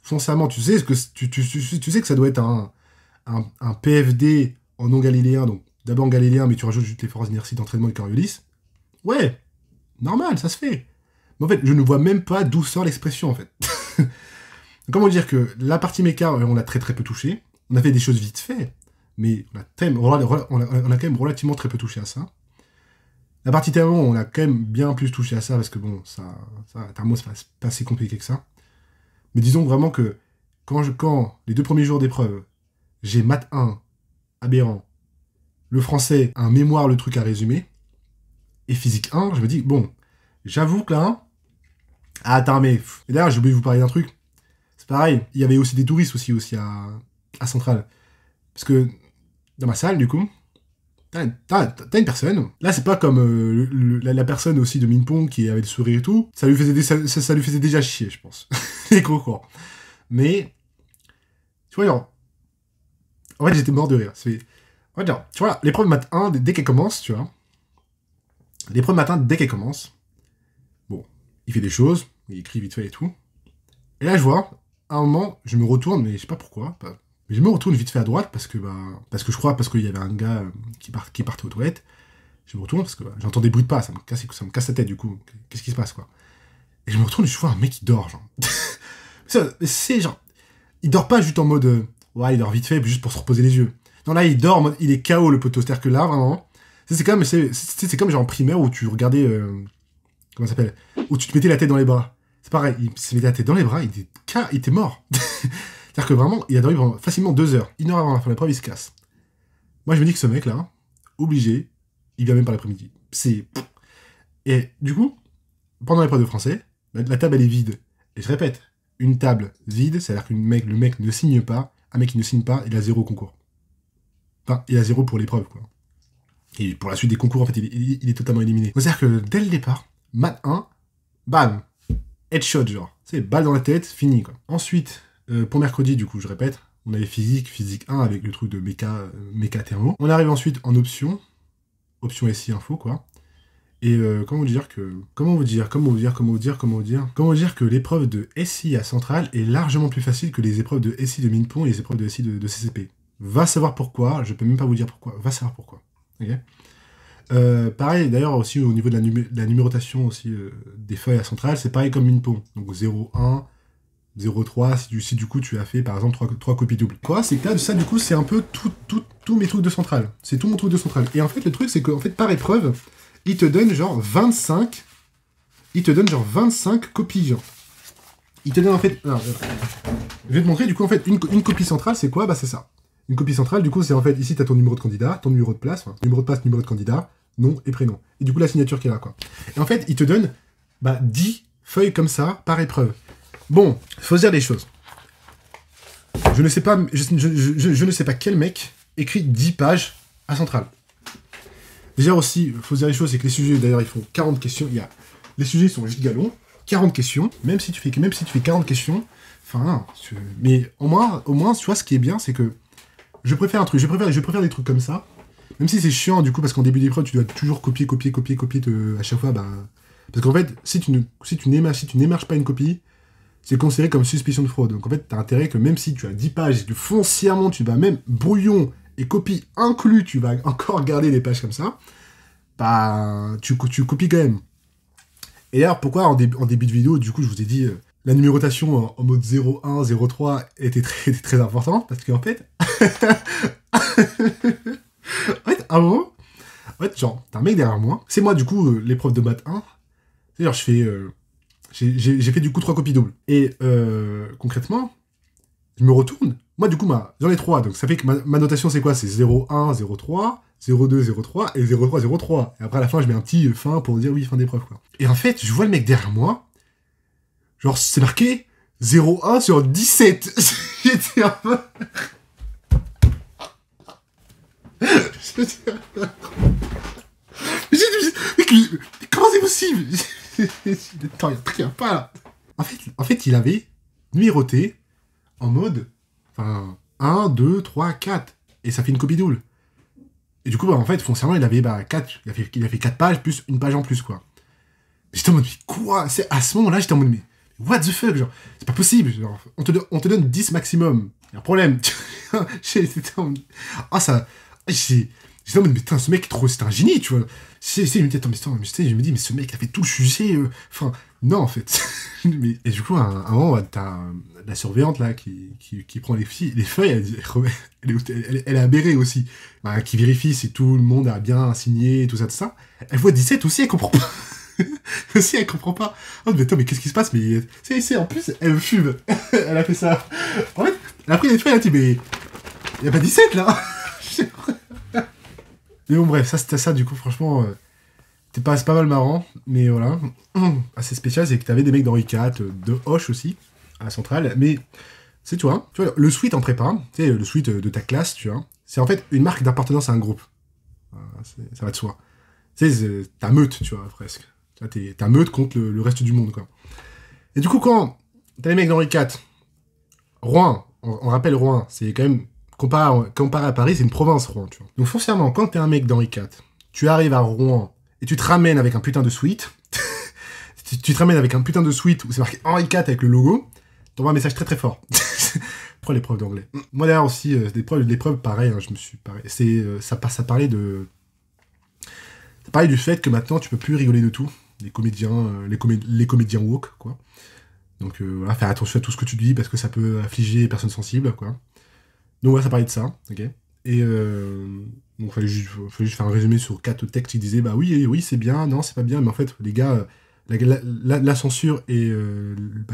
foncièrement, tu sais que ça doit être un PFD en non galiléen, donc d'abord en galiléen, mais tu rajoutes juste les forces d'inertie d'entraînement et Coriolis. Ouais, normal, ça se fait. Mais en fait, je ne vois même pas d'où sort l'expression, en fait. Comment dire que la partie méca, on l'a très peu touché. On a fait des choses vite fait, mais on a quand même relativement très peu touché à ça. La partie thermo, on a quand même bien plus touché à ça, parce que bon, thermo, c'est pas si compliqué que ça. Mais disons vraiment que quand les 2 premiers jours d'épreuve, j'ai maths 1, aberrant, le français, un mémoire, le truc à résumer, et physique 1, je me dis, bon, j'avoue que là, ah, attends, mais... Et d'ailleurs, j'ai oublié de vous parler d'un truc. C'est pareil, il y avait aussi des touristes aussi à Centrale. Parce que dans ma salle, du coup, t'as une personne. Là, c'est pas comme la personne aussi de Minpong qui avait le sourire et tout. Ça lui faisait déjà chier, je pense. Les concours. Mais, tu vois, genre... En fait, j'étais mort de rire. En fait, genre, tu vois, l'épreuve maths 1, dès qu'elle commence, tu vois... L'épreuve matin, dès qu'elle commence, bon, il fait des choses, il écrit vite fait et tout. Et là, je vois, à un moment, je me retourne, mais je sais pas pourquoi, mais je me retourne vite fait à droite parce que je crois, parce qu'il y avait un gars qui partait aux toilettes. Je me retourne parce que j'entends des bruits de pas, ça me casse la tête du coup. Qu'est-ce qui se passe, quoi? Et je me retourne et je vois un mec qui dort, genre. C'est genre, il dort pas juste en mode, ouais, il dort vite fait, juste pour se reposer les yeux. Non, là, il dort en mode, il est KO le poteau, c'est-à-dire que là, vraiment. C'est comme genre en primaire où tu regardais... comment ça s'appelle? Où tu te mettais la tête dans les bras. C'est pareil, il se mettait la tête dans les bras, il était mort. C'est-à-dire que vraiment, il a dormi pendant facilement 2 heures. 1 heure avant la fin de l'épreuve, il se casse. Moi, je me dis que ce mec-là, obligé, il vient même par l'après-midi. Et du coup, pendant l'épreuve de français, la table, elle est vide. Et je répète, une table vide, c'est-à-dire que le mec ne signe pas. Un mec qui ne signe pas, il a 0 concours. Enfin, il a 0 pour l'épreuve, quoi. Et pour la suite des concours, en fait, il est totalement éliminé. C'est-à-dire que dès le départ, maths 1, bam, headshot, genre. C'est balle dans la tête, fini, quoi. Ensuite, pour mercredi, du coup, je répète, on avait physique 1 avec le truc de méca thermo. On arrive ensuite en option SI info, quoi. Et comment vous dire que l'épreuve de SI à Centrale est largement plus facile que les épreuves de SI de Minpong et les épreuves de SI de CCP. Va savoir pourquoi, je peux même pas vous dire pourquoi, va savoir pourquoi. Okay. Pareil, d'ailleurs, aussi au niveau de la numérotation aussi, des feuilles à Centrale, c'est pareil comme Minpong. Donc 0, 1, 0, 3, si du coup tu as fait par exemple 3 copies doubles. Quoi? C'est que là, ça du coup, c'est un peu tous mes trucs de Centrale. C'est tout mon truc de Centrale. Et en fait, le truc, c'est qu'en fait, par épreuve, il te donne genre 25 copies, genre. Il te donne en fait... Alors, je vais te montrer, du coup, en fait, une copie centrale, c'est quoi? Bah, c'est ça. Une copie centrale, du coup, c'est en fait, ici, tu as ton numéro de candidat, ton numéro de place, enfin, numéro de place, numéro de candidat, nom et prénom. Et du coup, la signature qui est là, quoi. Et en fait, il te donne 10 feuilles comme ça, par épreuve. Bon, faut se dire des choses. Je ne sais pas, je ne sais pas quel mec écrit 10 pages à Centrale. Déjà aussi, faut se dire les choses, c'est que les sujets, d'ailleurs, ils font 40 questions. Les sujets sont giga longs, 40 questions, même si tu fais 40 questions, enfin, mais au moins, tu vois, ce qui est bien, c'est que je préfère des trucs comme ça, même si c'est chiant, du coup, parce qu'en début d'épreuve, tu dois toujours copier à chaque fois, parce qu'en fait, si tu n'émerges pas une copie, c'est considéré comme suspicion de fraude. Donc en fait, t'as intérêt que même si tu as 10 pages et que foncièrement, tu vas même brouillon et copie inclus, tu vas encore garder des pages comme ça, tu copies quand même. Et alors, pourquoi en début de vidéo, du coup, je vous ai dit, la numérotation en mode 01, 03 était très importante, parce qu'en fait, à un moment, genre, t'as un mec derrière moi, c'est moi, du coup, l'épreuve de maths 1, c'est-à-dire, j'ai fait du coup 3 copies doubles. Et concrètement, je me retourne, moi, du coup, j'en ai 3, donc ça fait que ma notation, c'est quoi? C'est 01, 03, 02, 03 et 03, 03. Et après, à la fin, je mets un petit fin pour dire oui, fin d'épreuve, quoi. Et en fait, je vois le mec derrière moi, genre, c'est marqué 01 sur 17. J'étais un peu... Je me dis, mais comment c'est possible? Attends, il y a pas là. En fait, il avait numéroté en mode, enfin, 1, 2, 3, 4. Et ça fait une copie double. Et du coup, bah, en fait, foncièrement, il avait 4. Il a fait 4 pages plus une page en plus, quoi. J'étais en mode, mais quoi? À ce moment-là, j'étais en mode, mais what the fuck? Genre, c'est pas possible. Genre, on te donne 10 maximum. Il y a un problème. J'étais en mode, ah, ça. J'étais en mode, mais putain, ce mec, trop, c'est un génie, tu vois. Je me dis, mais ce mec a fait tout le sujet. Enfin, non, en fait. Et du coup, à un moment, t'as la surveillante, là, qui prend les feuilles, elle est aberrée aussi. Bah, qui vérifie si tout le monde a bien signé, tout ça. Elle voit 17 aussi, elle comprend pas. Aussi, elle comprend pas. Oh, mais attends, mais qu'est-ce qui se passe? Mais, c'est, en plus, elle fume. Elle a fait ça. En fait, elle a pris les feuilles, elle a dit, mais, y a pas 17, là. Mais bon, bref, ça, c'était ça, du coup, franchement, c'est pas mal marrant, mais voilà. Assez spécial, c'est que t'avais des mecs d'Henri IV, de Hoche aussi, à la centrale, mais, tu vois, le suite en prépa, tu sais, le suite de ta classe, tu vois, c'est en fait une marque d'appartenance à un groupe. Ça va de soi. Tu sais, c'est ta meute, tu vois, presque. T'es ta meute contre le reste du monde, quoi. Et du coup, quand t'as les mecs d'Henri IV, Rouen, on rappelle Rouen, c'est quand même, comparé à Paris, c'est une province, Rouen, tu vois. Donc foncièrement, quand t'es un mec d'Henri IV, tu arrives à Rouen, et tu te ramènes avec un putain de suite, tu te ramènes avec un putain de suite où c'est marqué Henri IV avec le logo, t'envoies un message très très fort. Pour les preuves d'anglais. Moi d'ailleurs aussi, des preuves pareil, hein, je me suis pareil. Ça parlait de... Ça parlait du fait que maintenant tu peux plus rigoler de tout. Les comédiens, les comédiens woke, quoi. Donc voilà, faire attention à tout ce que tu dis parce que ça peut affliger les personnes sensibles, quoi. Donc voilà, ça parlait de ça, ok. Et donc fallait juste faire un résumé sur 4 textes qui disaient bah oui c'est bien, non c'est pas bien, mais en fait les gars, la censure et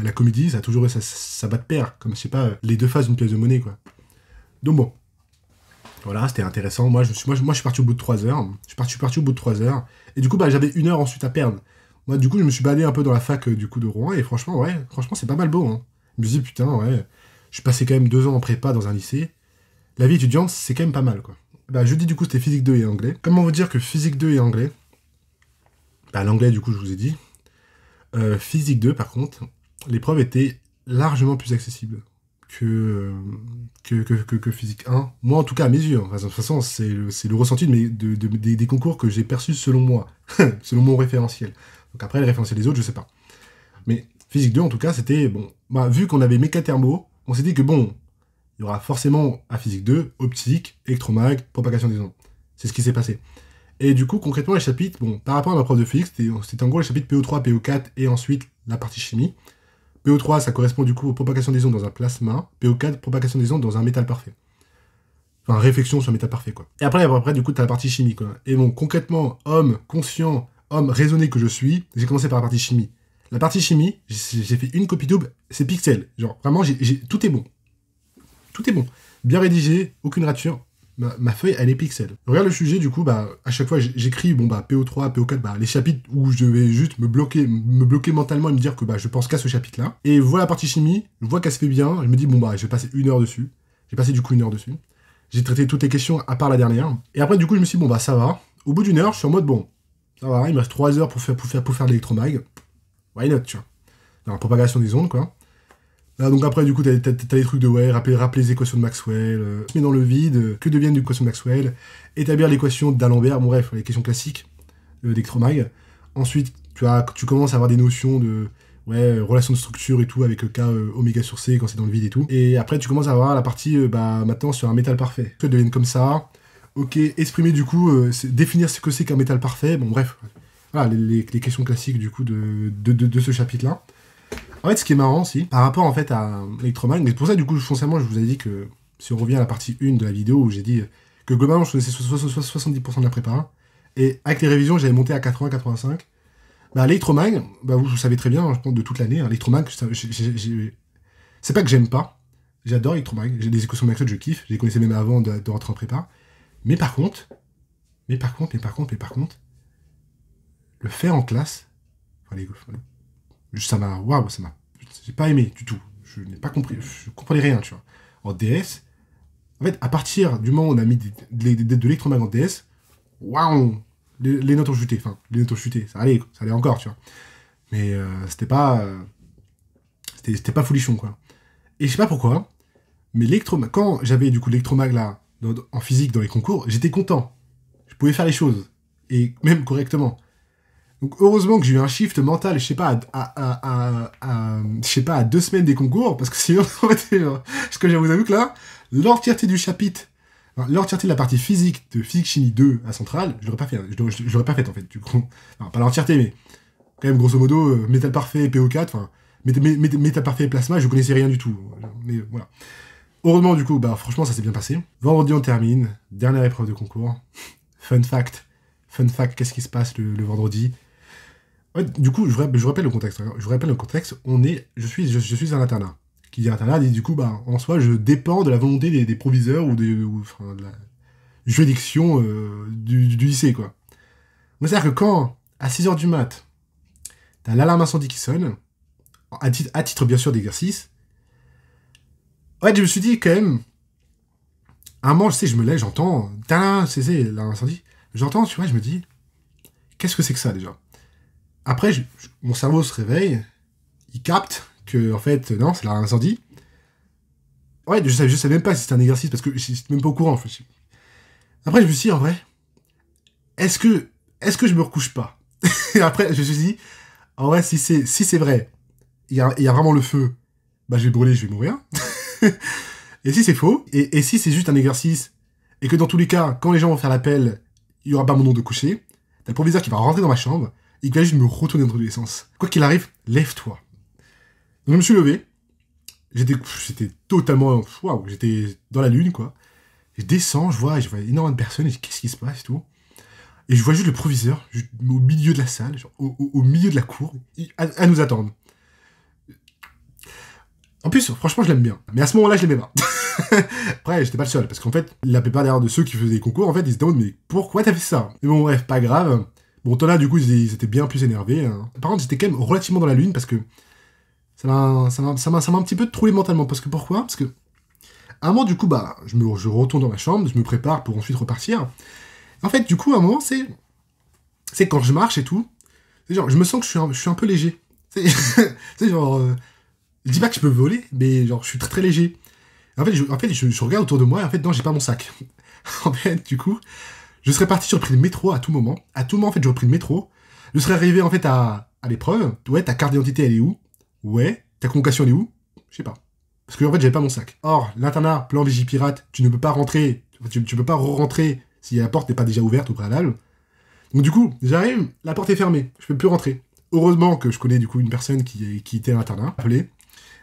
la comédie, ça a toujours ça bat de pair, comme je sais pas, les deux faces d'une pièce de monnaie, quoi. Donc bon. Voilà, c'était intéressant. Moi, je suis parti au bout de 3 heures. Je suis parti au bout de 3 heures. Et du coup, bah, j'avais 1 heure ensuite à perdre. Moi, du coup, je me suis baladé un peu dans la fac du coup de Rouen. Et franchement, c'est pas mal beau. Hein. Je me suis dit, putain, ouais, je suis passé quand même 2 ans en prépa dans un lycée. La vie étudiante, c'est quand même pas mal, quoi. Bah, jeudi, du coup, c'était physique 2 et anglais. Comment vous dire que physique 2 et anglais? Bah, l'anglais, du coup, je vous ai dit. Physique 2, par contre, l'épreuve était largement plus accessible que physique 1. Moi, en tout cas, à mes yeux. Hein. Enfin, de toute façon, c'est le ressenti des concours que j'ai perçus selon moi, selon mon référentiel. Donc après, le référentiel des autres, je sais pas. Mais physique 2, en tout cas, c'était, bon, bah, vu qu'on avait mécathermo, on s'est dit que, bon, il y aura forcément à physique 2, optique, électromag, propagation des ondes. C'est ce qui s'est passé. Et du coup, concrètement, les chapitres, bon, par rapport à ma prof de physique, c'était en gros les chapitres PO3, PO4 et ensuite la partie chimie. PO3, ça correspond du coup aux propagations des ondes dans un plasma. PO4, propagation des ondes dans un métal parfait. Enfin, réflexion sur un métal parfait, quoi. Et après du coup, t'as la partie chimie, quoi. Et bon, concrètement, homme conscient, homme raisonné que je suis, j'ai commencé par la partie chimie. La partie chimie, j'ai fait une copie double, c'est pixel. Genre, vraiment, tout est bon. Tout est bon. Bien rédigé, aucune rature. Ma feuille, elle est pixel. Regarde le sujet, du coup, bah, à chaque fois, j'écris, bon, bah, PO3, PO4, bah, les chapitres où je vais juste me bloquer mentalement et me dire que, bah, je pense qu'à ce chapitre-là. Et voilà la partie chimie, je vois qu'elle se fait bien, je me dis, bon, bah, je vais passer 1 heure dessus. J'ai passé, du coup, 1 heure dessus. J'ai traité toutes les questions, à part la dernière. Et après, du coup, je me suis dit, bon, bah, ça va. Au bout d'1 heure, je suis en mode, bon, ça va, il me reste 3 heures pour faire de l'électromag. Why not, tu vois. Dans la propagation des ondes, quoi. Là, donc après, du coup, t'as les trucs de, ouais, rappeler les équations de Maxwell, se met dans le vide, que deviennent l'équation de Maxwell, établir l'équation d'Alembert, bon bref, les questions classiques d'Electromag. Ensuite, tu commences à avoir des notions de, ouais, relation de structure et tout, avec le cas oméga sur C quand c'est dans le vide et tout. Et après, tu commences à avoir la partie, bah, maintenant, sur un métal parfait. Que deviennent comme ça. Ok, exprimer, du coup, définir ce que c'est qu'un métal parfait, bon bref. Voilà, les questions classiques, du coup, de ce chapitre-là. En fait, ce qui est marrant aussi, par rapport en fait à Electromag, mais c'est pour ça du coup foncièrement je vous ai dit que, si on revient à la partie 1 de la vidéo où j'ai dit que globalement je faisais 70% de la prépa, et avec les révisions j'avais monté à 80-85, bah l'Electromag, bah vous savez très bien, je pense de toute l'année, hein, l'Electromag, c'est pas que j'aime pas, j'adore Electromag, j'ai des équations de Maxwell, je kiffe, je les connaissais même avant de rentrer en prépa, mais par contre, le faire en classe, enfin, ça m'a... Waouh, ça m'a... J'ai pas aimé du tout. Je n'ai pas compris. Je comprenais rien, tu vois. En DS, En fait, à partir du moment où on a mis de l'électromag en DS, waouh, les notes ont chuté. Enfin, les notes ont chuté, ça allait encore, tu vois. Mais c'était pas folichon, quoi. Et je sais pas pourquoi, mais quand j'avais du coup l'électromag là, en physique dans les concours, j'étais content. Je pouvais faire les choses. Et même correctement. Donc heureusement que j'ai eu un shift mental, je sais pas, à 2 semaines des concours, parce que sinon, parce que je vous avoue que là, l'entièreté du chapitre, enfin, l'entièreté de la partie physique de Physique Chimie 2 à Centrale, je l'aurais pas fait, je l'aurais pas fait en fait, du coup. Enfin, pas l'entièreté, mais quand même, grosso modo, métal parfait, PO4, enfin, métal parfait et plasma, je connaissais rien du tout. Mais voilà. Heureusement, du coup, bah franchement, ça s'est bien passé. Vendredi, on termine, dernière épreuve de concours. Fun fact, qu'est-ce qui se passe le vendredi? Ouais, du coup, je rappelle le contexte. Je rappelle le contexte. Je suis un internat. Qui dit internat dit du coup, bah, en soi, je dépends de la volonté des proviseurs ou de la juridiction du lycée, quoi. Donc, c'est-à-dire que quand, à 6h du mat, t'as l'alarme incendie qui sonne, à titre bien sûr d'exercice, ouais, je me suis dit quand même, à un moment, je sais, je me lève, j'entends, c'est l'alarme incendie, j'entends, tu vois, je me dis, qu'est-ce que c'est que ça déjà? Après, mon cerveau se réveille, il capte que, en fait, non, c'est l'alarme incendie. Ouais, je sais même pas si c'était un exercice, parce que je suis même pas au courant, en fait. Après, je me suis dit, en vrai, est-ce que je me recouche pas? Et après, je me suis dit, en vrai, si c'est vrai, il y a vraiment le feu, bah je vais brûler, je vais mourir. Et si c'est faux, et si c'est juste un exercice, et que dans tous les cas, quand les gens vont faire l'appel, il y aura pas mon nom de coucher, t'as le proviseur qui va rentrer dans ma chambre, et qui va juste me retourner dans tous les sens. Quoi qu'il arrive, lève-toi. Donc je me suis levé, j'étais totalement, waouh, j'étais dans la lune, quoi. Je descends, je vois énormément de personnes, et je dis, qu'est-ce qui se passe, et tout. Et je vois juste le proviseur, au milieu de la salle, genre, au milieu de la cour, à nous attendre. En plus, franchement, je l'aime bien. Mais à ce moment-là, je l'aimais pas. Après, j'étais pas le seul, parce qu'en fait, la plupart d'ailleurs de ceux qui faisaient des concours, en fait, ils se demandent, mais pourquoi t'as fait ça? Mais bon, bref, pas grave. Bon, Tona, du coup, ils étaient bien plus énervés. Hein. Par contre, j'étais quand même relativement dans la lune, parce que ça m'a un petit peu troublé mentalement. Parce que pourquoi? Parce que, à un moment, du coup, bah, je retourne dans ma chambre, je me prépare pour ensuite repartir. En fait, du coup, à un moment, c'est quand je marche et tout, c'est genre, je me sens que je suis un peu léger. C'est genre, je dis pas que je peux voler, mais genre, je suis très très léger. En fait, je regarde autour de moi et en fait, non, j'ai pas mon sac. En fait, du coup, je serais parti sur le prix de métro à tout moment. À tout moment, en fait, j'aurais pris le métro. Je serais arrivé, en fait, à l'épreuve. Ouais, ta carte d'identité, elle est où? Ouais. Ta convocation, elle est où? Je sais pas. Parce que, en fait, j'avais pas mon sac. Or, l'internat, plan Vigipirate, tu ne peux pas rentrer, tu peux pas re-rentrer si la porte n'est pas déjà ouverte au préalable. Donc, du coup, j'arrive, la porte est fermée. Je peux plus rentrer. Heureusement que je connais, du coup, une personne qui était à l'internat.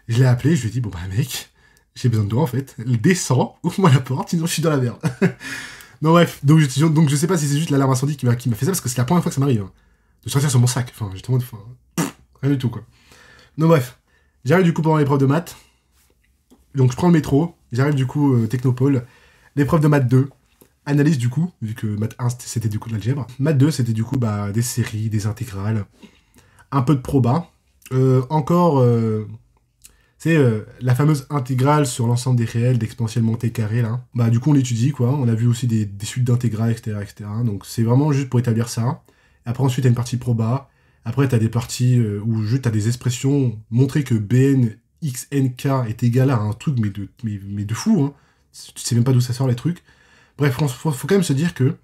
Je l'ai appelé, je lui ai dit, bon, bah, mec, j'ai besoin de toi, en fait. Descends, ouvre-moi la porte, sinon je suis dans la merde. Non, bref, donc je sais pas si c'est juste l'alarme incendie qui m'a fait ça, parce que c'est la première fois que ça m'arrive, hein, de sortir sur mon sac. Enfin, j'étais en mode, rien du tout, quoi. Non, bref, j'arrive du coup pendant l'épreuve de maths. Donc je prends le métro, j'arrive du coup Technopole. L'épreuve de maths 2, analyse du coup, vu que maths 1 c'était du coup de l'algèbre. Maths 2 c'était du coup bah, des séries, des intégrales, un peu de proba. Encore, c'est la fameuse intégrale sur l'ensemble des réels d'exponentielle montée carrée là. Bah du coup on l'étudie quoi, on a vu aussi des suites d'intégrales, etc. Donc c'est vraiment juste pour établir ça. Après ensuite t'as une partie proba. Après t'as des parties où juste t'as des expressions, montrer que BN XNK est égal à un truc mais de fou, hein. Tu sais même pas d'où ça sort les trucs. Bref, faut quand même se dire que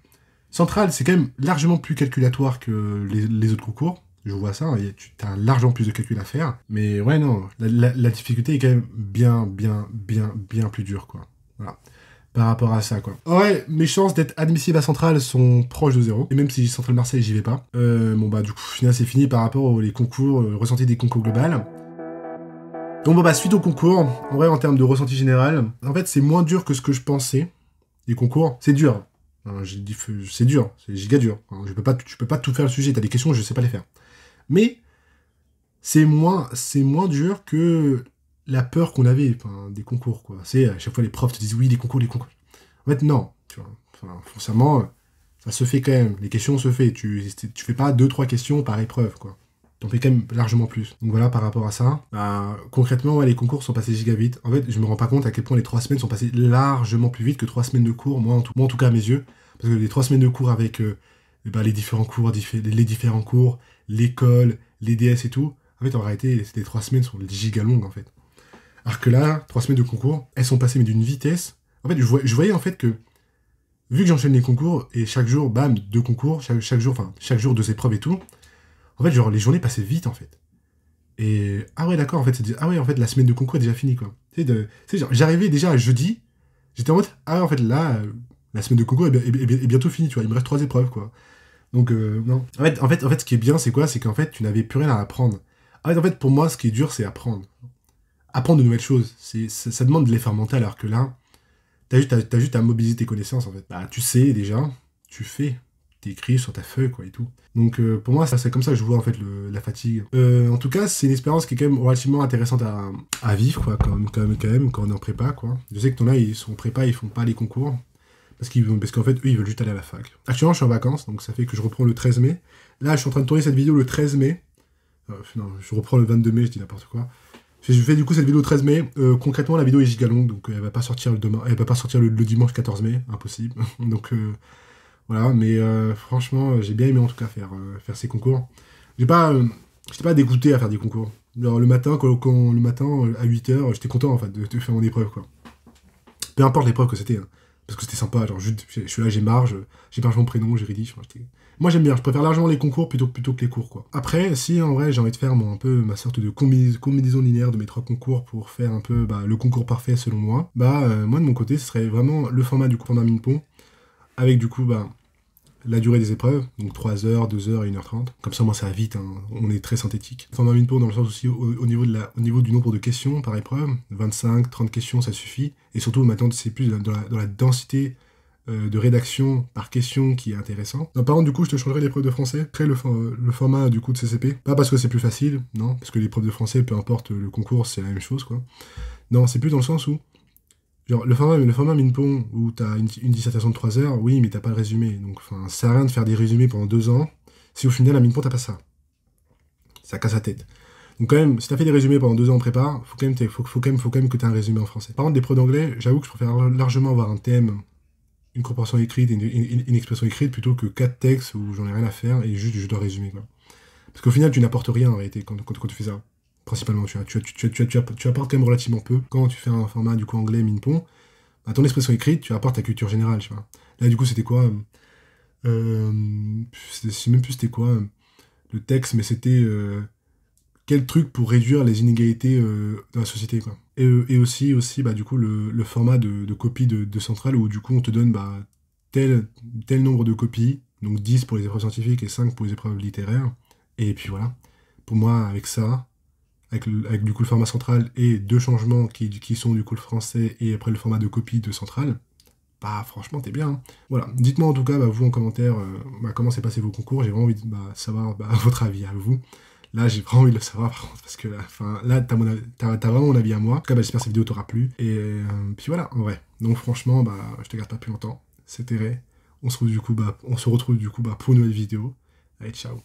Centrale, c'est quand même largement plus calculatoire que les autres concours. Je vois ça, tu as largement plus de calculs à faire. Mais ouais, non, la difficulté est quand même bien plus dure, quoi. Voilà. Par rapport à ça, quoi. Ouais, mes chances d'être admissible à Centrale sont proches de 0. Et même si j'ai Centrale Marseille, j'y vais pas. Bon bah du coup, final c'est fini par rapport aux concours, ressenti des concours globales. Donc bon bah suite au concours, en vrai en termes de ressenti général, en fait c'est moins dur que ce que je pensais. Les concours, c'est dur. J'ai dit c'est dur, c'est giga dur. Je peux pas tout faire le sujet, t'as des questions, je sais pas les faire. Mais c'est moins dur que la peur qu'on avait des concours, quoi. C'est à chaque fois les profs te disent oui, les concours. En fait, non, tu vois. Enfin, forcément, ça se fait quand même. Les questions se fait. Tu fais pas 2-3 questions par épreuve, quoi. t'en fais quand même largement plus. Donc voilà, par rapport à ça, concrètement, ouais, les concours sont passés giga vite. En fait, je me rends pas compte à quel point les 3 semaines sont passées largement plus vite que 3 semaines de cours, moi en tout cas à mes yeux. Parce que les 3 semaines de cours avec les différents cours, les différents cours, l'école, les DS et tout, en fait, en réalité, les 3 semaines sont giga longues, en fait. Alors que là, 3 semaines de concours, elles sont passées mais d'une vitesse. En fait, je voyais en fait que, vu que j'enchaîne les concours, et chaque jour, bam, 2 concours, chaque jour 2 épreuves et tout, en fait, genre, les journées passaient vite, en fait. Et, ah ouais, d'accord, en fait, ah ouais, en fait, la semaine de concours est déjà finie, quoi. Tu sais, genre, j'arrivais déjà à jeudi, j'étais en mode, ah ouais, en fait, là, la semaine de concours est bientôt finie, tu vois, il me reste 3 épreuves, quoi. Donc, non. En fait, ce qui est bien, c'est quoi? C'est qu'en fait, tu n'avais plus rien à apprendre. En fait, pour moi, ce qui est dur, c'est apprendre. Apprendre de nouvelles choses. Ça demande de l'effort mental, alors que là, t'as juste à mobiliser tes connaissances, en fait. Bah, tu sais, déjà, tu fais. T'écris sur ta feuille, quoi, et tout. Donc, pour moi, c'est comme ça que je vois, en fait, la fatigue. En tout cas, c'est une expérience qui est quand même relativement intéressante à vivre, quoi, quand même, quand on est en prépa, quoi. Je sais que t'en as, ils sont en prépa, ils font pas les concours. Parce qu'en fait, eux, ils veulent juste aller à la fac. Actuellement, je suis en vacances, donc ça fait que je reprends le 13 mai. Là, je suis en train de tourner cette vidéo le 13 mai. Non, je reprends le 22 mai, je dis n'importe quoi. Je fais du coup cette vidéo le 13 mai. Concrètement, la vidéo est giga longue, donc elle va pas sortir le dimanche 14 mai, impossible. Donc voilà, mais franchement, j'ai bien aimé en tout cas faire ces concours. J'étais pas dégoûté à faire des concours. Genre, le matin, à 8h, j'étais content en fait de faire mon épreuve, quoi. Peu importe l'épreuve que c'était, hein. Parce que c'était sympa, genre juste, je suis là, j'ai marge, j'ai mon prénom, j'ai rédige. Moi j'aime bien, je préfère largement les concours plutôt que les cours, quoi. Après, si en vrai j'ai envie de faire un peu ma sorte de combinaison linéaire de mes 3 concours pour faire un peu le concours parfait selon moi, moi de mon côté ce serait vraiment le format du format Minpon, avec du coup la durée des épreuves, donc 3 heures, 2 heures et 1h30. Comme ça, moi, ça va vite, hein. On est très synthétique. Format Minpon dans le sens aussi au niveau du nombre de questions par épreuve. 25, 30 questions, ça suffit. Et surtout, maintenant, c'est plus dans la densité de rédaction par question qui est intéressant. Par contre, du coup, je te changerai l'épreuve de français. Après, le format, du coup, de CCP. Pas parce que c'est plus facile, non. Parce que l'épreuve de français, peu importe le concours, c'est la même chose, quoi. Non, c'est plus dans le sens où genre, le format Minpon, où t'as une dissertation de 3 heures, oui, mais t'as pas le résumé. Donc, ça sert à rien de faire des résumés pendant 2 ans, si au final, à Minpon, t'as pas ça. Ça casse la tête. Donc, quand même, si t'as fait des résumés pendant 2 ans en prépa, faut quand même que t'aies un résumé en français. Par contre, des preuves d'anglais, j'avoue que je préfère largement avoir un thème, une compréhension écrite et une expression écrite, plutôt que 4 textes où j'en ai rien à faire et juste je dois résumer, quoi. Parce qu'au final, tu n'apportes rien, en réalité, quand tu fais ça. Principalement, tu apportes quand même relativement peu. Quand tu fais un format du coup anglais Minpon, à ton expression écrite, tu apportes ta culture générale, tu vois. Là, du coup, c'était quoi je sais même plus c'était quoi le texte, mais c'était quel truc pour réduire les inégalités dans la société, quoi. Et aussi du coup, le format de copie de Centrale, où du coup, on te donne tel nombre de copies, donc 10 pour les épreuves scientifiques et 5 pour les épreuves littéraires. Et puis voilà. Pour moi, avec ça, avec du coup le format Central et 2 changements qui sont du coup le français et après le format de copie de Central, franchement t'es bien, hein. Voilà, dites-moi en tout cas vous en commentaire comment s'est passé vos concours, j'ai vraiment envie de savoir votre avis à vous. Là j'ai vraiment envie de le savoir par contre, parce que là t'as vraiment mon avis à moi. En tout cas j'espère que cette vidéo t'aura plu, et puis voilà, en vrai. Donc franchement je te garde pas plus longtemps, c'était Ray, on se retrouve du coup pour une nouvelle vidéo. Allez, ciao.